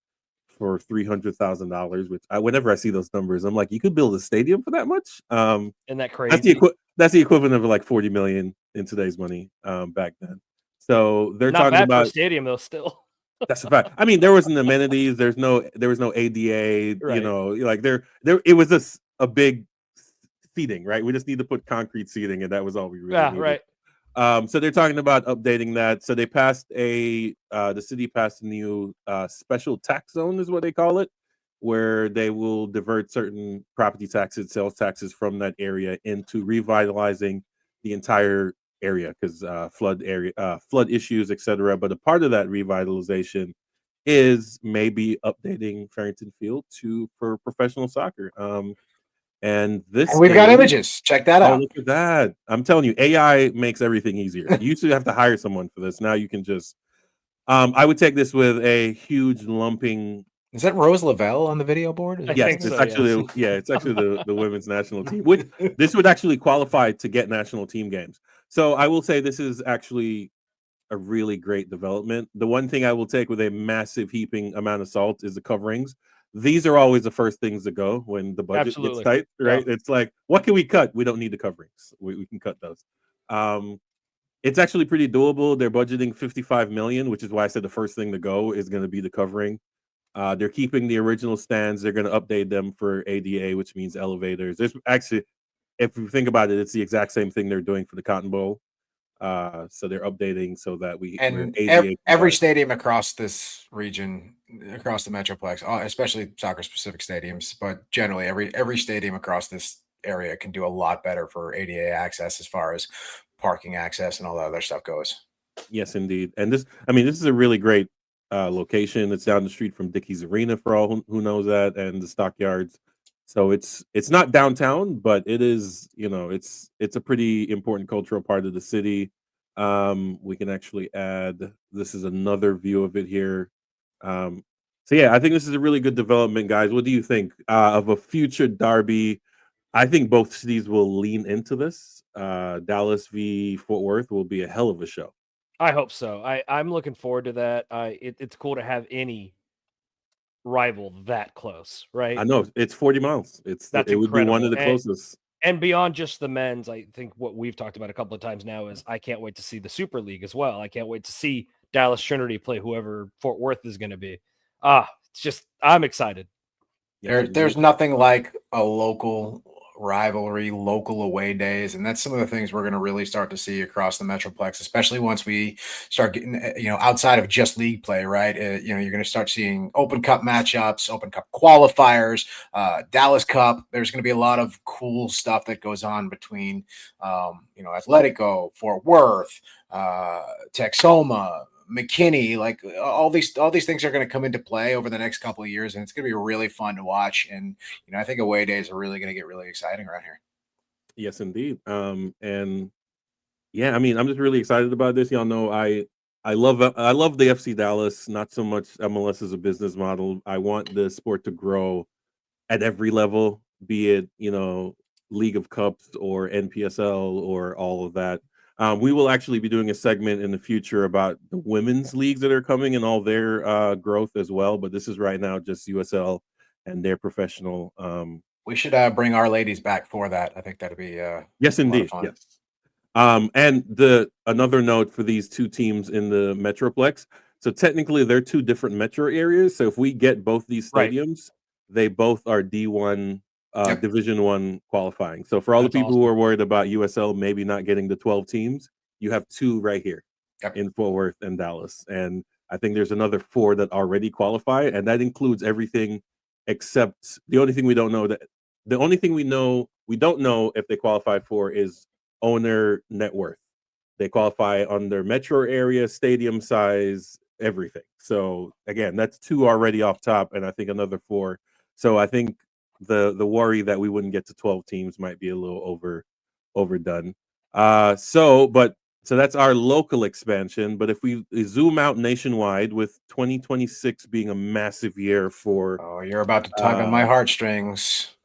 for $300,000. Which whenever I see those numbers, I'm like, you could build a stadium for that much. Isn't that crazy? That's the equivalent of like 40 million in today's money back then. So they're not talking bad about for a stadium though. Still, that's a fact. I mean, there wasn't amenities. There was no ADA. Like there it was a big seating, right? We just need to put concrete seating, and that was all we really needed. So they're talking about updating that. So they passed the city passed a new special tax zone, is what they call it, where they will divert certain property taxes, sales taxes from that area into revitalizing the entire area because flood issues, etc. But a part of that revitalization is maybe updating Farrington Field for professional soccer. And we've got images. Check that out. Oh, look at that. I'm telling you, AI makes everything easier. You used to have to hire someone for this. Now you can just I would take this with a huge lumping. Is that Rose Lavelle on the video board? Yes, it's actually it's actually the women's national team. This would actually qualify to get national team games. So I will say this is actually a really great development. The one thing I will take with a massive heaping amount of salt is the coverings. These are always the first things to go when the budget gets tight, right? Yeah. It's like, what can we cut? We don't need the coverings. We can cut those. It's actually pretty doable. They're budgeting $55 million, which is why I said the first thing to go is going to be the covering. They're keeping the original stands. They're going to update them for ADA, which means elevators. There's actually, if you think about it, it's the exact same thing they're doing for the Cotton Bowl. So they're updating so that every stadium across this region, across the Metroplex, especially soccer specific stadiums, but generally every stadium across this area can do a lot better for ADA access as far as parking access and all that other stuff goes. Yes, indeed. And this is a really great location. It's down the street from Dickies Arena for all who knows that, and the Stockyards. So it's not downtown, but it is, it's a pretty important cultural part of the city. We can actually add, this is another view of it here. So yeah, I think this is a really good development, guys. What do you think of a future derby? I think both cities will lean into this. Dallas v. Fort Worth will be a hell of a show. I hope so. I'm looking forward to that. It's cool to have any rival that close, right? I know it's 40 miles. It would be one of the closest. And beyond just the men's, I think what we've talked about a couple of times now is I can't wait to see the Super League as well. I can't wait to see Dallas Trinity play whoever Fort Worth is going to be. It's just, I'm excited. There's nothing like a local rivalry, local away days, and that's some of the things we're going to really start to see across the Metroplex, especially once we start getting outside of just league play, right? You're going to start seeing Open Cup matchups, Open Cup qualifiers, Dallas Cup. There's going to be a lot of cool stuff that goes on between Atletico, Fort Worth, Texoma, McKinney, like all these things are going to come into play over the next couple of years, and it's going to be really fun to watch. And I think away days are really going to get really exciting around here. Yes, indeed. And yeah, I'm just really excited about this. Y'all know I I love the FC Dallas, not so much MLS as a business model. I want the sport to grow at every level, be it, League of Cups or NPSL or all of that. We will actually be doing a segment in the future about the women's leagues that are coming and all their growth as well. But this is right now just USL and their professional. We should bring our ladies back for that. I think that'd be Yes, a lot of indeed. fun. Yes. And another note for these two teams in the Metroplex. So technically, they're two different metro areas. So if we get both these Right. stadiums, they both are D1, Yep. Division 1 qualifying. So for all That's the people awesome. who are worried about USL maybe not getting the 12 teams, you have two right here Yep. in Fort Worth and Dallas. And I think there's another 4 that already qualify, and that includes everything except the only thing we don't know we don't know if they qualify for is owner net worth. They qualify on their metro area, stadium size, everything. So again, that's 2 already off top, and I think another 4. So I think the worry that we wouldn't get to 12 teams might be a little overdone. So that's our local expansion. But if we zoom out nationwide, with 2026 being a massive year for Oh, you're about to tug on my heartstrings.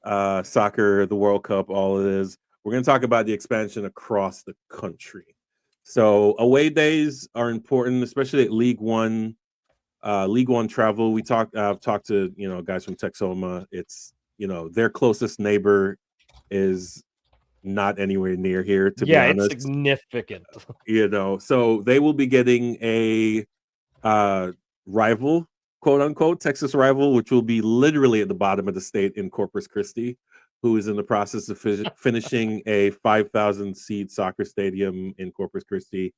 soccer, the World Cup, all it is. We're going to talk about the expansion across the country. So away days are important, especially at League One. League One travel. I've talked to guys from Texoma. It's their closest neighbor is not anywhere near here, to be honest. It's significant. So they will be getting a rival, quote unquote, Texas rival, which will be literally at the bottom of the state in Corpus Christi, who is in the process of finishing a 5,000 seat soccer stadium in Corpus Christi.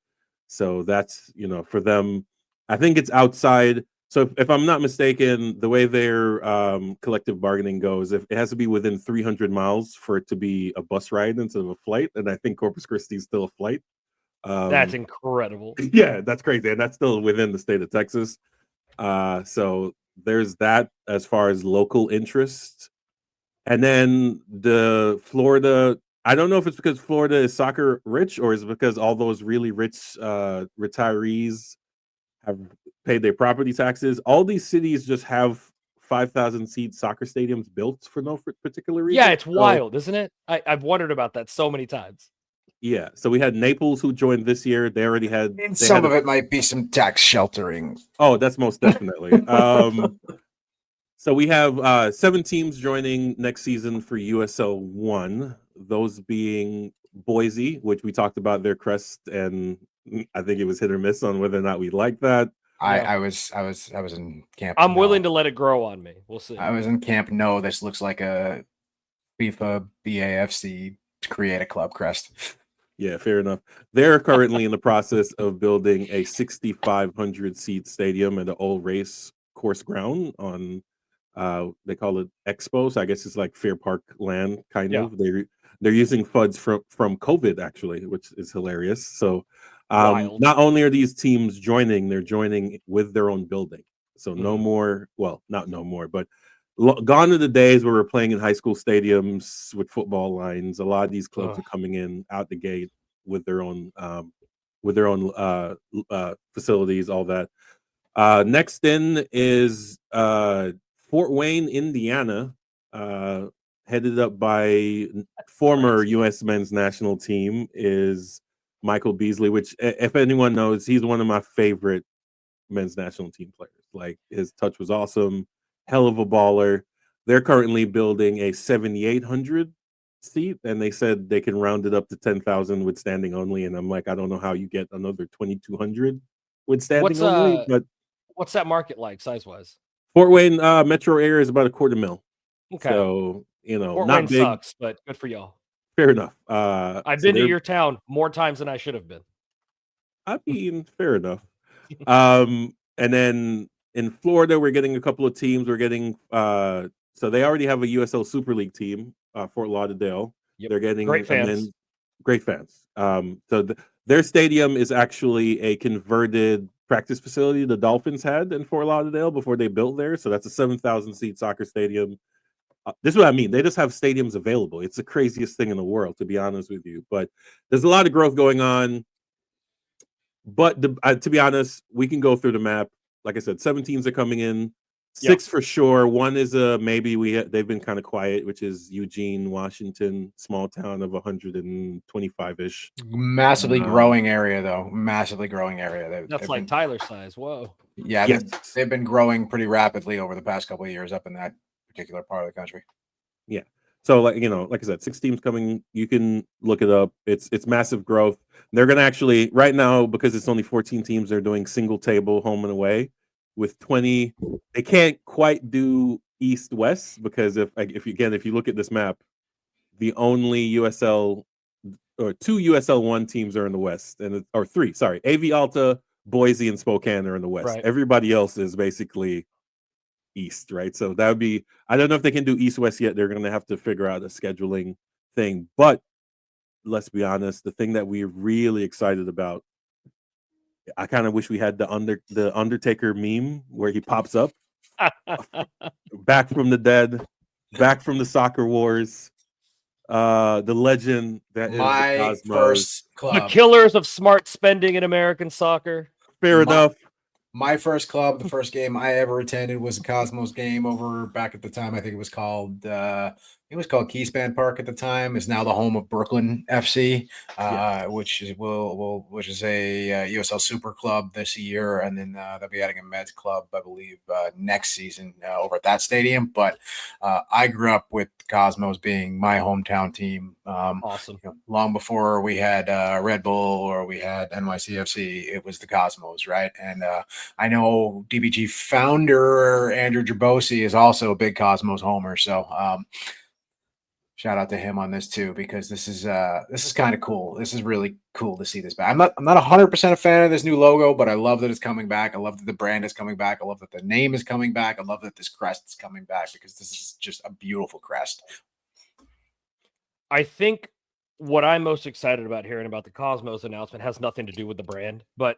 So that's, for them, I think it's outside. So if I'm not mistaken, the way their collective bargaining goes, if it has to be within 300 miles for it to be a bus ride instead of a flight, and I think Corpus Christi is still a flight. That's incredible. Yeah, that's crazy, and that's still within the state of Texas. So there's that as far as local interest. And then the Florida, I don't know if it's because Florida is soccer rich or is it because all those really rich retirees have paid their property taxes. All these cities just have 5,000 seat soccer stadiums built for no particular reason. Yeah, it's wild, isn't it? I've wondered about that so many times. Yeah, so we had Naples who joined this year. They already had. And some of it might be some tax sheltering. Oh, that's most definitely. So we have 7 teams joining next season for USL 1. Those being Boise, which we talked about their crest, and I think it was hit or miss on whether or not we like that. I was in camp. I'm willing to let it grow on me. We'll see. I was in camp. No, this looks like a FIFA BAFC create a club crest. Yeah, fair enough. They're currently in the process of building a 6,500 seat stadium at the old race course ground on they call it Expo. So I guess it's like Fair Park land, kind of. They're using funds from COVID, actually, which is hilarious. So not only are these teams joining, they're joining with their own building. So no more, well, not no more, but gone are the days where we're playing in high school stadiums with football lines. A lot of these clubs are coming in out the gate with their own facilities, all that. Next in is Fort Wayne, Indiana, headed up by former U.S. men's national team is Michael Beasley, which, if anyone knows, he's one of my favorite men's national team players. Like, his touch was awesome, hell of a baller. They're currently building a 7,800 seat, and they said they can round it up to 10,000 with standing only. And I'm like, I don't know how you get another 2,200 with standing only, but what's that market like size wise? Fort Wayne metro area is about $250,000. Okay, so Fort not Wayne big. sucks, but good for y'all. Fair enough. I've been to your town more times than I should have been. I mean, fair enough. And then in Florida, we're getting a couple of teams. We're getting so they already have a USL Super League team, Fort Lauderdale. Yep. They're getting great fans. Great fans. So their stadium is actually a converted practice facility the Dolphins had in Fort Lauderdale before they built there. So that's a 7,000 seat soccer stadium. This is what I mean. They just have stadiums available. It's the craziest thing in the world, to be honest with you. But there's a lot of growth going on. But to be honest, we can go through the map. Like I said, 7 teams are coming in. 6 for sure. One is a maybe. They've been kind of quiet, which is Eugene, Washington, small town of 125-ish. Massively growing area, though. Massively growing area. That's like Tyler size. Whoa. Yeah, Yes. they've been growing pretty rapidly over the past couple of years up in that particular part of the country. Yeah. So like I said, 6 teams coming. You can look it up. It's massive growth. They're gonna actually right now, because it's only 14 teams, they're doing single table home and away with 20. They can't quite do East West because if you look at this map, the only USL or 2 USL 1 teams are in the West, or 3. Sorry, AV Alta, Boise, and Spokane are in the West. Right. Everybody else is basically East, right? So that would be, I don't know if they can do East West yet. They're going to have to figure out a scheduling thing. But let's be honest, the thing that we're really excited about, I kind of wish we had the Undertaker meme where he pops up back from the dead, back from the soccer wars, the legend that is My the Cosmos. first The club. killers of smart spending in American soccer. Fair enough. My first club, the first game I ever attended was a Cosmos game over back at the time. I think it was called Keyspan Park at the time. It's now the home of Brooklyn FC, which is a USL Super Club this year, and then they'll be adding a Meds club, I believe, next season over at that stadium. But I grew up with Cosmos being my hometown team. Awesome. Long before we had Red Bull or we had NYCFC, it was the Cosmos, right? And I know DBG founder Andrew Gerbosi is also a big Cosmos homer, so shout out to him on this too, because this is kind of cool. This is really cool to see this back. I'm not 100% a fan of this new logo, but I love that it's coming back. I love that the brand is coming back. I love that the name is coming back. I love that this crest is coming back, because this is just a beautiful crest. I think what I'm most excited about hearing about the Cosmos announcement has nothing to do with the brand, but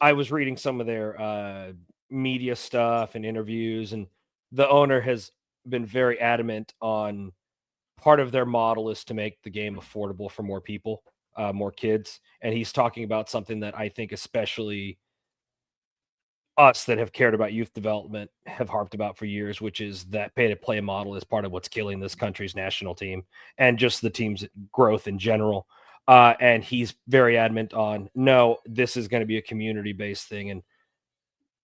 I was reading some of their media stuff and interviews, and the owner has been very adamant on part of their model is to make the game affordable for more people, more kids. And he's talking about something that I think especially us that have cared about youth development have harped about for years, which is that pay-to-play model is part of what's killing this country's national team and just the team's growth in general. And he's very adamant on, no, this is going to be a community-based thing, and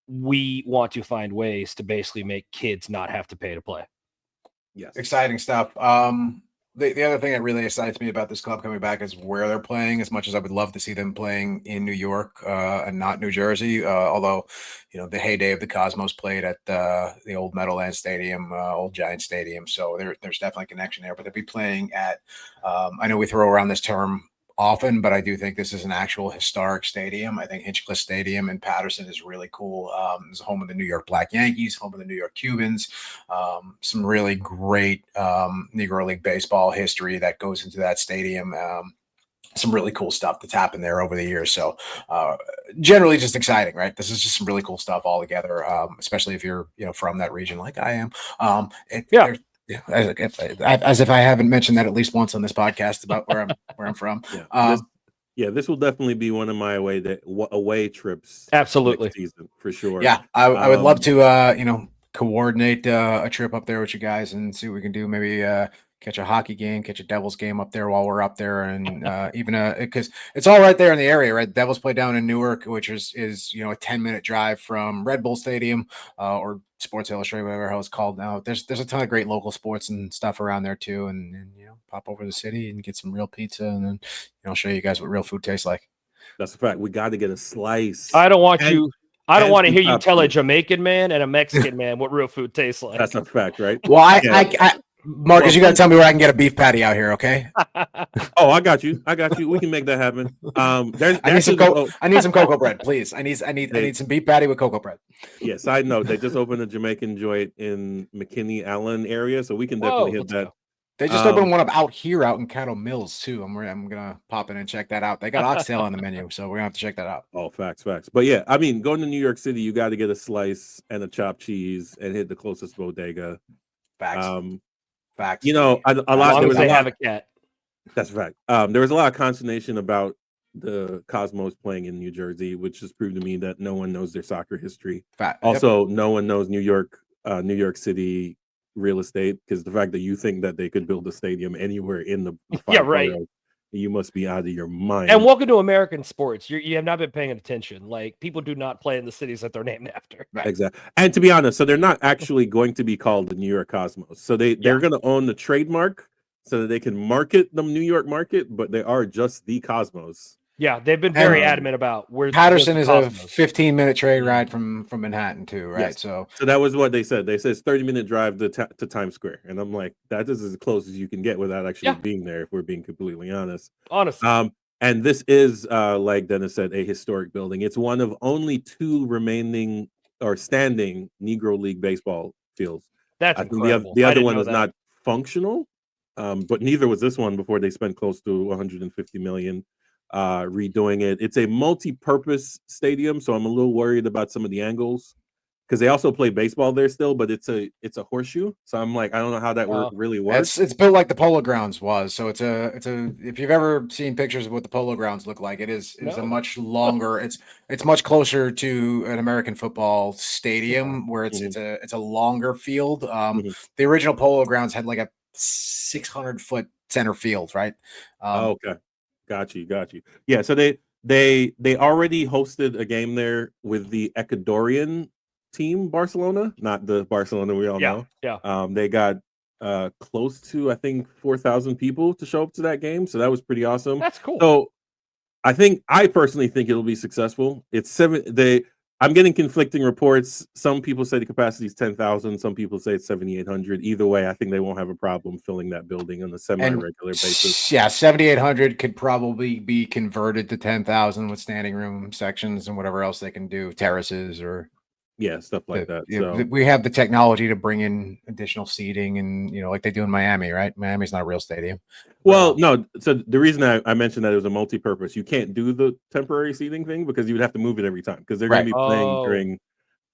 we want to find ways to basically make kids not have to pay to play. Yes, exciting stuff. The other thing that really excites me about this club coming back is where they're playing. As much as I would love to see them playing in New York and not New Jersey, although the heyday of the Cosmos played at the old Meadowlands Stadium, old Giant Stadium, so there's definitely a connection there. But they'll be playing at I know we throw around this term often, but I do think this is an actual historic stadium. I think Hinchcliffe Stadium in Patterson is really cool. It's home of the New York Black Yankees, home of the New York Cubans. Some really great Negro League baseball history that goes into that stadium. Some really cool stuff that's happened there over the years. So generally just exciting, right? This is just some really cool stuff all together, especially if you're from that region like I am. As if I haven't mentioned that at least once on this podcast about where I'm from. This will definitely be one of my away trips. Absolutely, next season for sure. Yeah, I would love to coordinate a trip up there with you guys and see what we can do. Maybe catch a hockey game, catch a Devils game up there while we're up there, and even because it's all right there in the area, right? The Devils play down in Newark, which is a 10-minute drive from Red Bull Stadium or Sports Illustrated, whatever the hell it's called now. There's a ton of great local sports and stuff around there too, and pop over to the city and get some real pizza, and then I'll show you guys what real food tastes like. That's a fact. We got to get a slice. I don't want to hear you tell a Jamaican man and a Mexican man what real food tastes like. That's a fact, right? Well, I Marcus, you got to tell me where I can get a beef patty out here, okay? Oh, I got you. We can make that happen. I need some cocoa bread, please. I need some beef patty with cocoa bread. Yeah, side note, they just opened a Jamaican joint in McKinney Allen area, so we can definitely hit that. They just opened one up out in Cattle Mills too. I'm gonna pop in and check that out. They got oxtail on the menu, so we're gonna have to check that out. Oh, facts. But yeah, I mean, going to New York City, you got to get a slice and a chopped cheese and hit the closest bodega. Facts. A lot. As long as they have a cat. That's a fact. There was a lot of consternation about the Cosmos playing in New Jersey, which has proved to me that no one knows their soccer history. Yep. Also, no one knows New York City real estate, because the fact that you think that they could build a stadium anywhere in the Yeah, five right. boroughs, you must be out of your mind. And welcome to American sports. You have not been paying attention. Like, people do not play in the cities that they're named after. Right. Exactly. And to be honest, so they're not actually going to be called the New York Cosmos. So they're Yeah. going to own the trademark so that they can market the New York market, but they are just the Cosmos. Yeah, they've been very And, adamant about where Patterson the is a Cosmos. 15-minute train Mhm. ride from Manhattan too, right? Yes. So that was what they said. They said it's 30-minute drive to Times Square, and I'm like, that is as close as you can get without actually Yeah. being there, if we're being completely honest. Honestly. And this is, like Dennis said, a historic building. It's one of only 2 remaining or standing Negro League baseball fields. That's I think incredible. the I other didn't one know is that. not functional, but neither was this one before they spent close to 150 million redoing it. It's a multi-purpose stadium, so I'm a little worried about some of the angles, because they also play baseball there still, but it's a horseshoe. So I'm like, I don't know how that really works. it's built like the Polo Grounds was. So it's a if you've ever seen pictures of what the Polo Grounds look like, it is a No. much longer. it's much closer to an American football stadium where it's a longer field. Mhm. The original Polo Grounds had like a 600-foot center field, right? Oh, okay, got you. Yeah, so they already hosted a game there with the Ecuadorian team, Barcelona, not the Barcelona we all know. Yeah. They got close to, I think, 4,000 people to show up to that game, so that was pretty awesome. That's cool. So I personally think it'll be successful. I'm getting conflicting reports. Some people say the capacity is 10,000. Some people say it's 7,800. Either way, I think they won't have a problem filling that building on a semi-regular basis. Yeah, 7,800 could probably be converted to 10,000 with standing room sections and whatever else they can do, terraces or stuff like that. So we have the technology to bring in additional seating, and like they do in Miami, right? Miami's not a real stadium. Well, no. So the reason I mentioned that it was a multi-purpose, you can't do the temporary seating thing because you would have to move it every time, because they're going to be playing during.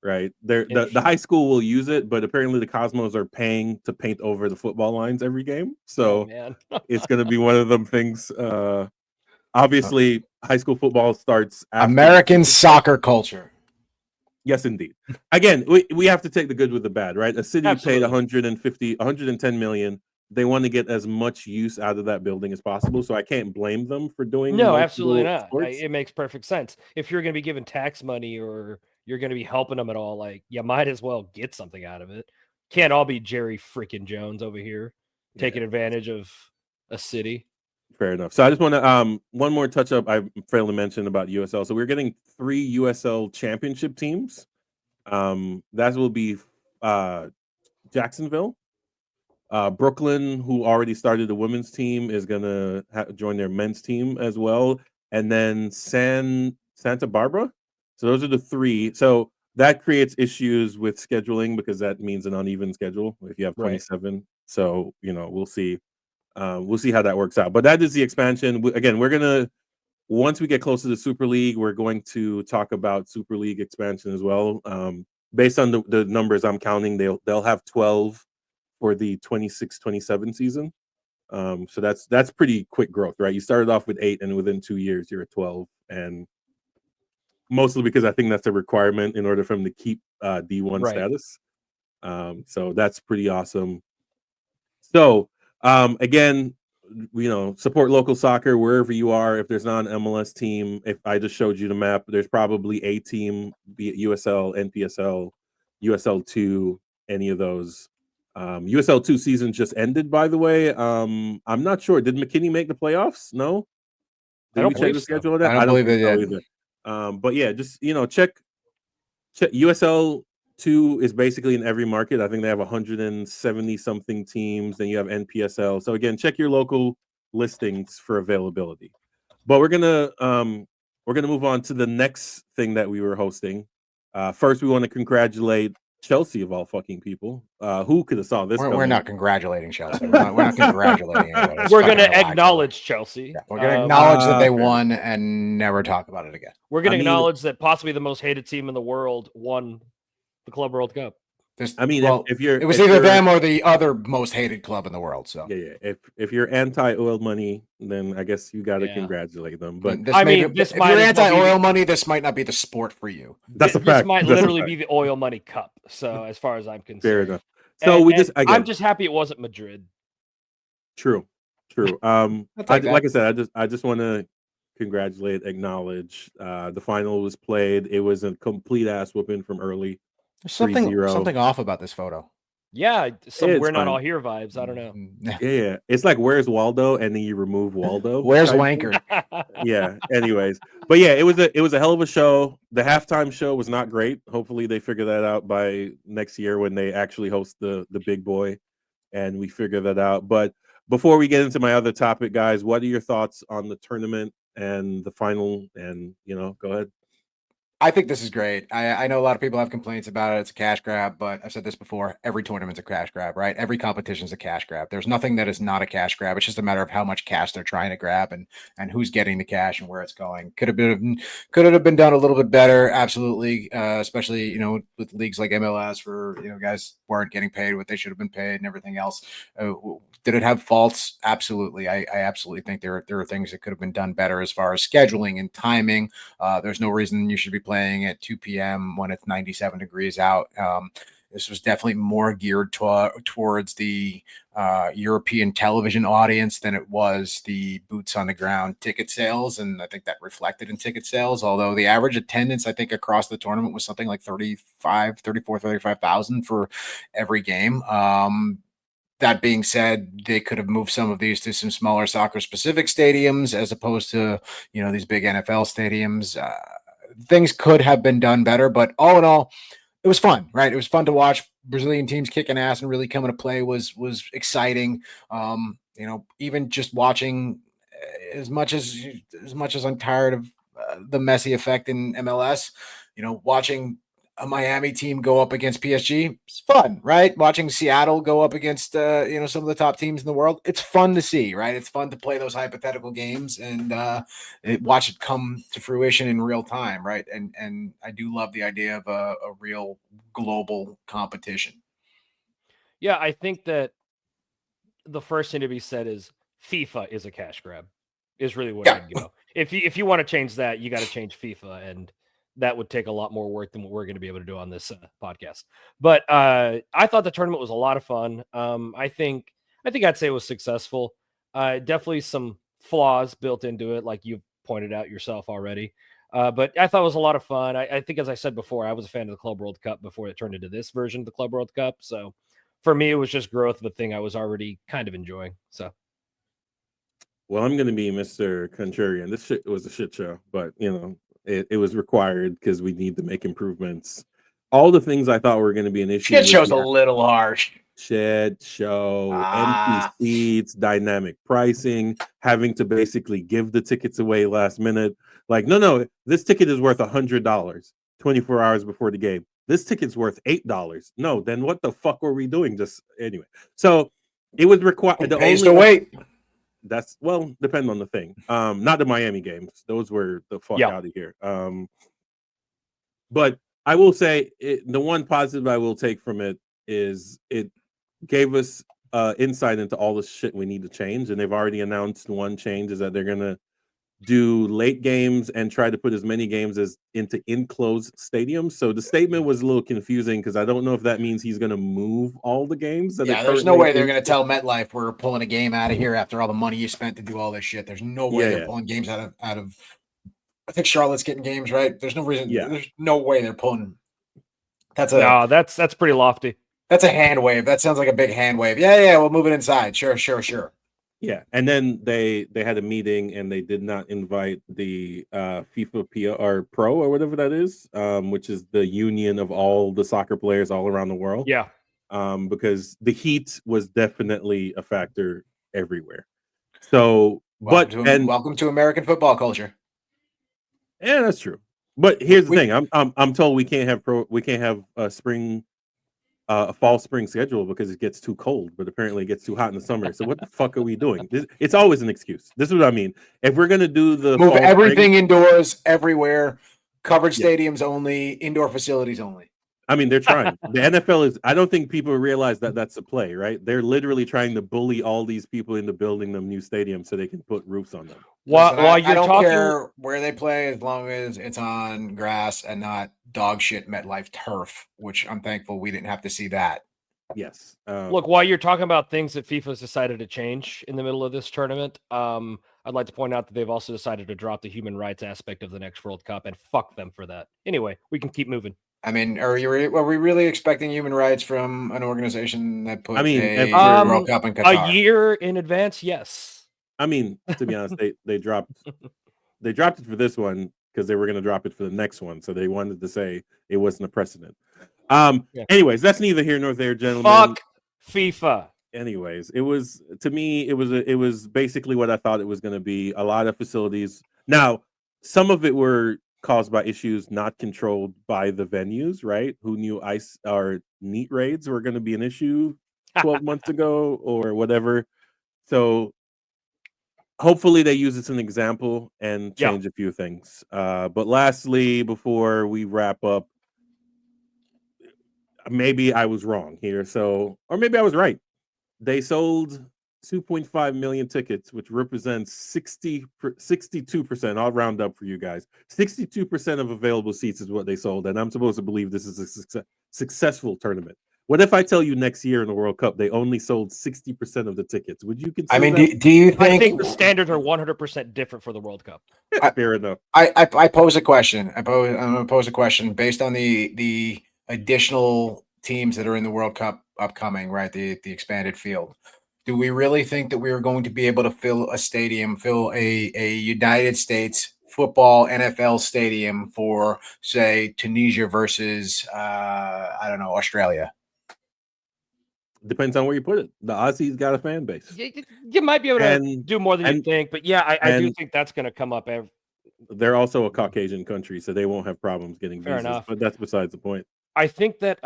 Right. The high school will use it, but apparently the Cosmos are paying to paint over the football lines every game. So it's going to be one of them things. Obviously, high school football starts after American soccer culture. Yes, indeed. Again, we have to take the good with the bad, right? A city paid 110 million. They want to get as much use out of that building as possible. So I can't blame them for doing No, absolutely not. sports. It makes perfect sense. If you're going to be given tax money or you're going to be helping them at all, like, you might as well get something out of it. Can't all be Jerry freaking Jones over here taking advantage of a city. Fair enough. So I just want to one more touch up. I failed to mention about USL. So we're getting 3 USL championship teams. That will be Jacksonville, Brooklyn, who already started the women's team, is gonna join their men's team as well, and then Santa Barbara. So those are the 3. So that creates issues with scheduling because that means an uneven schedule if you have 27. So we'll see. We'll see how that works out. But that is the expansion. Again, we're gonna, once we get close to the Super League, we're going to talk about Super League expansion as well. Based on the numbers I'm counting, they'll have 12 for the 26-27 season. So that's pretty quick growth, right? You started off with 8, and within 2 years you're at 12, and mostly because I think that's a requirement in order for them to keep D1 status. So that's pretty awesome. So again, support local soccer wherever you are. If there's not an MLS team, if I just showed you the map, there's probably a team, be it USL, NPSL, USL2, any of those. USL2 season just ended, by the way. I'm not sure. Did McKinney make the playoffs? No. Did we check the schedule of that? I don't believe think they so did either. But yeah, just check. USL2 is basically in every market. I think they have 170 something teams. Then you have NPSL. So again, check your local listings for availability. But we're gonna move on to the next thing that we were hosting. First, we want to congratulate Chelsea, of all fucking people. Who could have saw this? We're not congratulating Chelsea. We're not congratulating anybody. We're going to acknowledge Chelsea. Yeah, we're going to acknowledge that they won and never talk about it again. We're going to acknowledge that possibly the most hated team in the world won the Club World Cup. I mean, well, if you're, it was if either you're, them or the other most hated club in the world. So yeah. If you're anti-oil money, then I guess you got to Yeah. congratulate them. I But mean, this I may mean, be, this if might you're as well be anti-oil the- money, this might not be the sport for you. that's a This fact. might That's a literally fact. be the oil money cup. So as far as I'm concerned, Fair enough. So we just I'm again, just happy it wasn't Madrid. true. I'll take that. Like I said, I just want to congratulate, acknowledge. The final was played. It was a complete ass whooping from early. There's 3-0. something off about this photo. Yeah, some It's we're not fine. all here vibes. I don't know. Yeah. It's like where's Waldo, and then you remove Waldo. Where's type thing. Wanker? Yeah. Anyways, but yeah, it was a hell of a show. The halftime show was not great. Hopefully, they figure that out by next year when they actually host the big boy, and we figure that out. But before we get into my other topic, guys, what are your thoughts on the tournament and the final? And go ahead. I think this is great. I know a lot of people have complaints about it. It's a cash grab, but I've said this before. Every tournament's a cash grab, right? Every competition's a cash grab. There's nothing that is not a cash grab. It's just a matter of how much cash they're trying to grab and who's getting the cash and where it's going. Could it have been done a little bit better? Absolutely. Especially with leagues like MLS, where guys weren't getting paid what they should have been paid and everything else. Did it have faults? Absolutely. I absolutely think there are things that could have been done better as far as scheduling and timing. There's no reason you should be playing at 2 p.m. when it's 97 degrees out. This was definitely more geared towards the European television audience than it was the boots on the ground ticket sales. And I think that reflected in ticket sales, although the average attendance, I think, across the tournament was something like 35,000 for every game. That being said, they could have moved some of these to some smaller soccer specific stadiums as opposed to, these big NFL stadiums. Things could have been done better, but all in all, it was fun, right? It was fun to watch Brazilian teams kicking ass and really coming to play was exciting. Even just watching as much as I'm tired of the Messi effect in MLS, watching a Miami team go up against PSG, it's fun, right? Watching Seattle go up against some of the top teams in the world, it's fun to see, right? It's fun to play those hypothetical games and watch it come to fruition in real time, right? And I do love the idea of a real global competition. Yeah, I think that the first thing to be said is FIFA is a cash grab. Is really what I'd go. If you want to change that, you got to change FIFA, and that would take a lot more work than what we're going to be able to do on this podcast. But I thought the tournament was a lot of fun. I think I'd say it was successful. Definitely some flaws built into it, like you pointed out yourself already. But I thought it was a lot of fun. I think, as I said before, I was a fan of the Club World Cup before it turned into this version of the Club World Cup. So for me, it was just growth of a thing I was already kind of enjoying. So. Well, I'm going to be Mr. Contrarian. This shit was a shit show, but it was required because we need to make improvements. All the things I thought were going to be an issue. Shit show's a little harsh. Shed show, empty seats, dynamic pricing, having to basically give the tickets away last minute. Like, no, this ticket is worth $100 24 hours before the game. This ticket's worth $8. No, then what the fuck were we doing? Just anyway. So it was required. The only wait. That's depend on the thing. Not the Miami games; those were the fuck out of here. But I will say the one positive I will take from it is it gave us insight into all the shit we need to change, and they've already announced one change is that they're gonna do late games and try to put as many games as into enclosed stadiums. So the statement was a little confusing because I don't know if that means he's going to move all the games. There's no way they're going to tell MetLife we're pulling a game out of here after all the money you spent to do all this shit. There's no way they're pulling games out of. I think Charlotte's getting games, right? There's no reason. Yeah. There's no way they're pulling. That's pretty lofty. That's a hand wave. That sounds like a big hand wave. Yeah. We'll move it inside. Sure. Yeah, and then they had a meeting and they did not invite the FIFA PR Pro or whatever that is, which is the union of all the soccer players all around the world. Yeah, because the heat was definitely a factor everywhere. So, welcome to American football culture. Yeah, that's true. But here's the thing: I'm told we can't have a spring. A fall spring schedule because it gets too cold, but apparently it gets too hot in the summer. So what the fuck are we doing? It's always an excuse. This is what I mean. If we're gonna do the move everything indoors, everywhere, covered stadiums only, indoor facilities only. I mean, they're trying. The NFL is. I don't think people realize that that's a play, right? They're literally trying to bully all these people into building them new stadiums so they can put roofs on them. While Listen, I you're don't talking, care where they play as long as it's on grass and not dog shit MetLife turf, which I'm thankful we didn't have to see that. Yes. look, while you're talking about things that FIFA's decided to change in the middle of this tournament, I'd like to point out that they've also decided to drop the human rights aspect of the next World Cup, and fuck them for that. Anyway, we can keep moving. I mean, are we really expecting human rights from an organization that put I mean, a World Cup in A Qatar? year in advance, yes. I mean, to be honest, they dropped it for this one because they were going to drop it for the next one, so they wanted to say it wasn't a precedent. Yeah. Anyways, that's neither here nor there, gentlemen. Fuck FIFA. Anyways, it was, to me, it was basically what I thought it was going to be. A lot of facilities. Now, some of it were caused by issues not controlled by the venues, right? Who knew ice or neat raids were going to be an issue 12 months ago or whatever? So hopefully they use this as an example and change a few things. But lastly, before we wrap up, maybe I was wrong here. So, or maybe I was right. They sold 2.5 million tickets, which represents 62%. I'll round up for you guys. 62% of available seats is what they sold. And I'm supposed to believe this is a successful tournament. What if I tell you next year in the World Cup, they only sold 60% of the tickets? Would you consider I mean, that? do you think? I think the standards are 100% different for the World Cup. Fair enough. I pose a question. I'm going to pose a question based on the additional teams that are in the World Cup upcoming, right? The expanded field. Do we really think that we are going to be able to fill a stadium, fill a United States football NFL stadium for, say, Tunisia versus I don't know, Australia? Depends on where you put it. The Aussies got a fan base. You might be able to do more than you think, but yeah, I do think that's going to come up. They're also a Caucasian country, so they won't have problems getting Fair visas. enough. But that's besides the point. I think that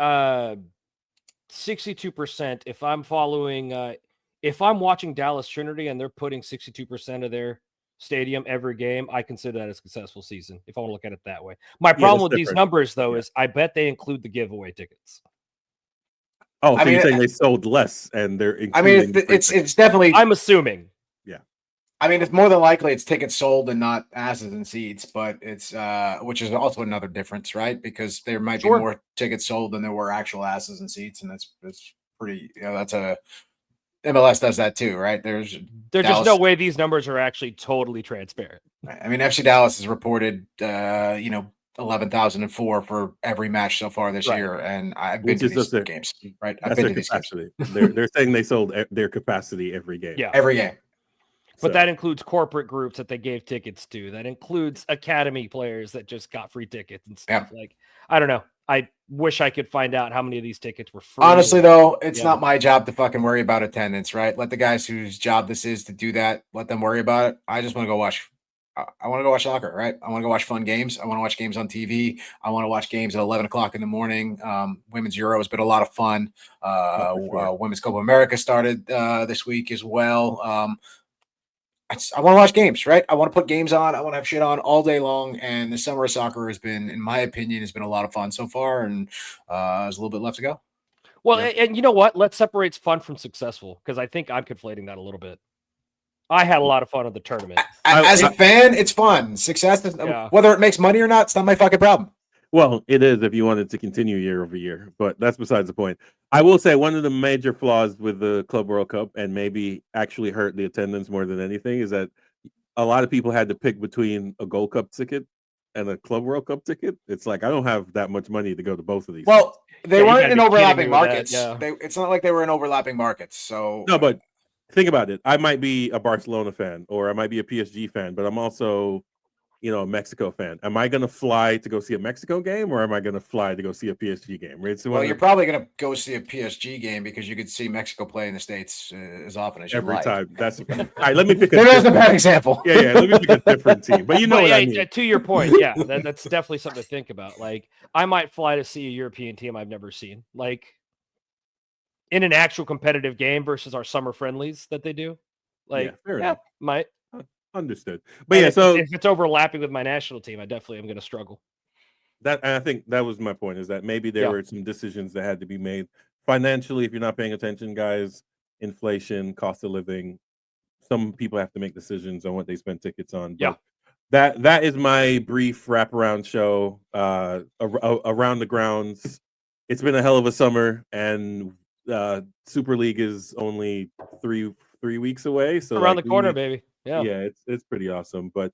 62%, if I'm following, if I'm watching Dallas Trinity and they're putting 62% of their stadium every game, I consider that a successful season, if I want to look at it that way. My problem with these numbers, though, is I bet they include the giveaway tickets. Oh, so you're saying they sold less and they're including... I mean, it's definitely... I'm assuming. Yeah. I mean, it's more than likely it's tickets sold and not asses and seats, but it's which is also another difference, right? Because there might be more tickets sold than there were actual asses and seats, and that's pretty, that's a... MLS does that too, right? There's just no way these numbers are actually totally transparent. I mean, FC Dallas has reported, 11,004 for every match so far this year, and I've been to these games. Right, I've been to these games. They're saying they sold their capacity every game. Yeah, every game. But that includes corporate groups that they gave tickets to. That includes academy players that just got free tickets and stuff. Yeah. Like, I don't know. I wish I could find out how many of these tickets were free. Honestly, though, it's not my job to fucking worry about attendance, right? Let the guys whose job this is to do that, let them worry about it. I just want to go watch. I want to go watch soccer, right? I want to go watch fun games. I want to watch games on TV. I want to watch games at 11 o'clock in the morning. Women's Euro has been a lot of fun. Women's Copa America started this week as well. I want to watch games, right? I want to put games on. I want to have shit on all day long. And the summer of soccer has been, in my opinion, has been a lot of fun so far. And there's a little bit left to go. Well, and you know what? Let's separate fun from successful, because I think I'm conflating that a little bit. I had a lot of fun at the tournament. As a fan, it's fun. Success, whether it makes money or not, it's not my fucking problem. Well, it is if you want it to continue year over year, but that's besides the point. I will say one of the major flaws with the Club World Cup, and maybe actually hurt the attendance more than anything, is that a lot of people had to pick between a Gold Cup ticket and a Club World Cup ticket. It's like, I don't have that much money to go to both of these. Well, they weren't in overlapping markets. Yeah. It's not like they were in overlapping markets. So no, but think about it. I might be a Barcelona fan or I might be a PSG fan, but I'm also, a Mexico fan. Am I going to fly to go see a Mexico game or am I going to fly to go see a PSG game? Right? Well, you're probably going to go see a PSG game because you could see Mexico play in the States as often as you like. Every time. That's all right. Let me pick There's a bad example. Yeah. Let me pick a different team. But what I mean. To your point, yeah, that's definitely something to think about. Like, I might fly to see a European team I've never seen. Like, in an actual competitive game versus our summer friendlies that they do. Like, might. Understood. But so if it's overlapping with my national team, I definitely am going to struggle. I think that was my point, is that maybe there were some decisions that had to be made financially. If you're not paying attention, guys, inflation, cost of living, some people have to make decisions on what they spend tickets on. But that is my brief wraparound show around the grounds. It's been a hell of a summer, and Super League is only three weeks away. So around the corner, baby. Yeah, it's pretty awesome. But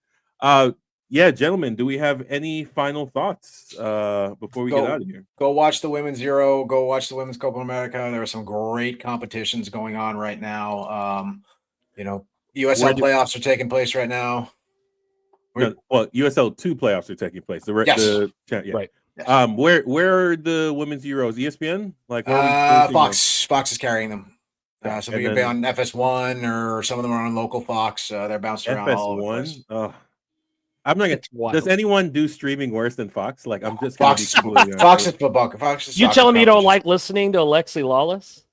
yeah, gentlemen, do we have any final thoughts before we get out of here? Go watch the Women's Euro. Go watch the Women's Copa America. There are some great competitions going on right now. USL playoffs are taking place right now. USL 2 playoffs are taking place. Right. Yes. Where are the Women's Euros? ESPN? Fox is carrying them. Some of you be on FS1, or some of them are on local Fox. They're bouncing around all over the place. I'm not gonna. Does anyone do streaming worse than Fox? Like, I'm just Fox is you telling me you don't like listening to Alexi Lawless?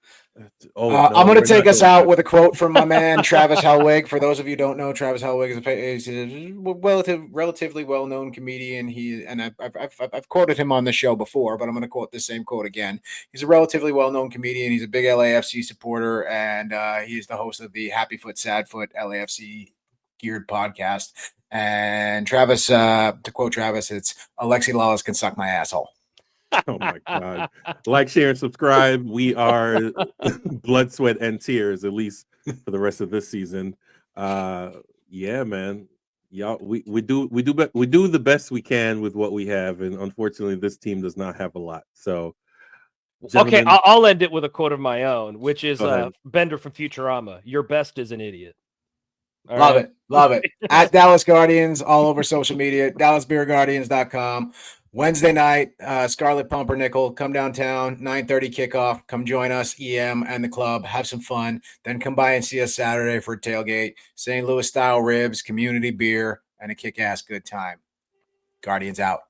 I'm going to take us out with a quote from my man Travis Helwig. For those of you who don't know, Travis Helwig is a relatively well-known comedian. I've quoted him on the show before, but I'm going to quote the same quote again. He's a relatively well-known comedian. He's a big LAFC supporter, and he's the host of the Happy Foot Sad Foot LAFC geared podcast. And Travis, to quote Travis, it's Alexi Lawless can suck my asshole. Oh my God. Like, share, and subscribe. We are blood, sweat, and tears, at least for the rest of this season. Yeah, man. Y'all, we do the best we can with what we have, and unfortunately this team does not have a lot. So okay, I'll end it with a quote of my own, which is Bender from Futurama. Your best is an idiot. Love it. At Dallas Guardians, all over social media, DallasBeerGuardians.com. Wednesday night, Scarlet Pumpernickel, come downtown, 9:30 kickoff. Come join us, EM and the club. Have some fun. Then come by and see us Saturday for a tailgate. St. Louis style ribs, community beer, and a kick-ass good time. Guardians out.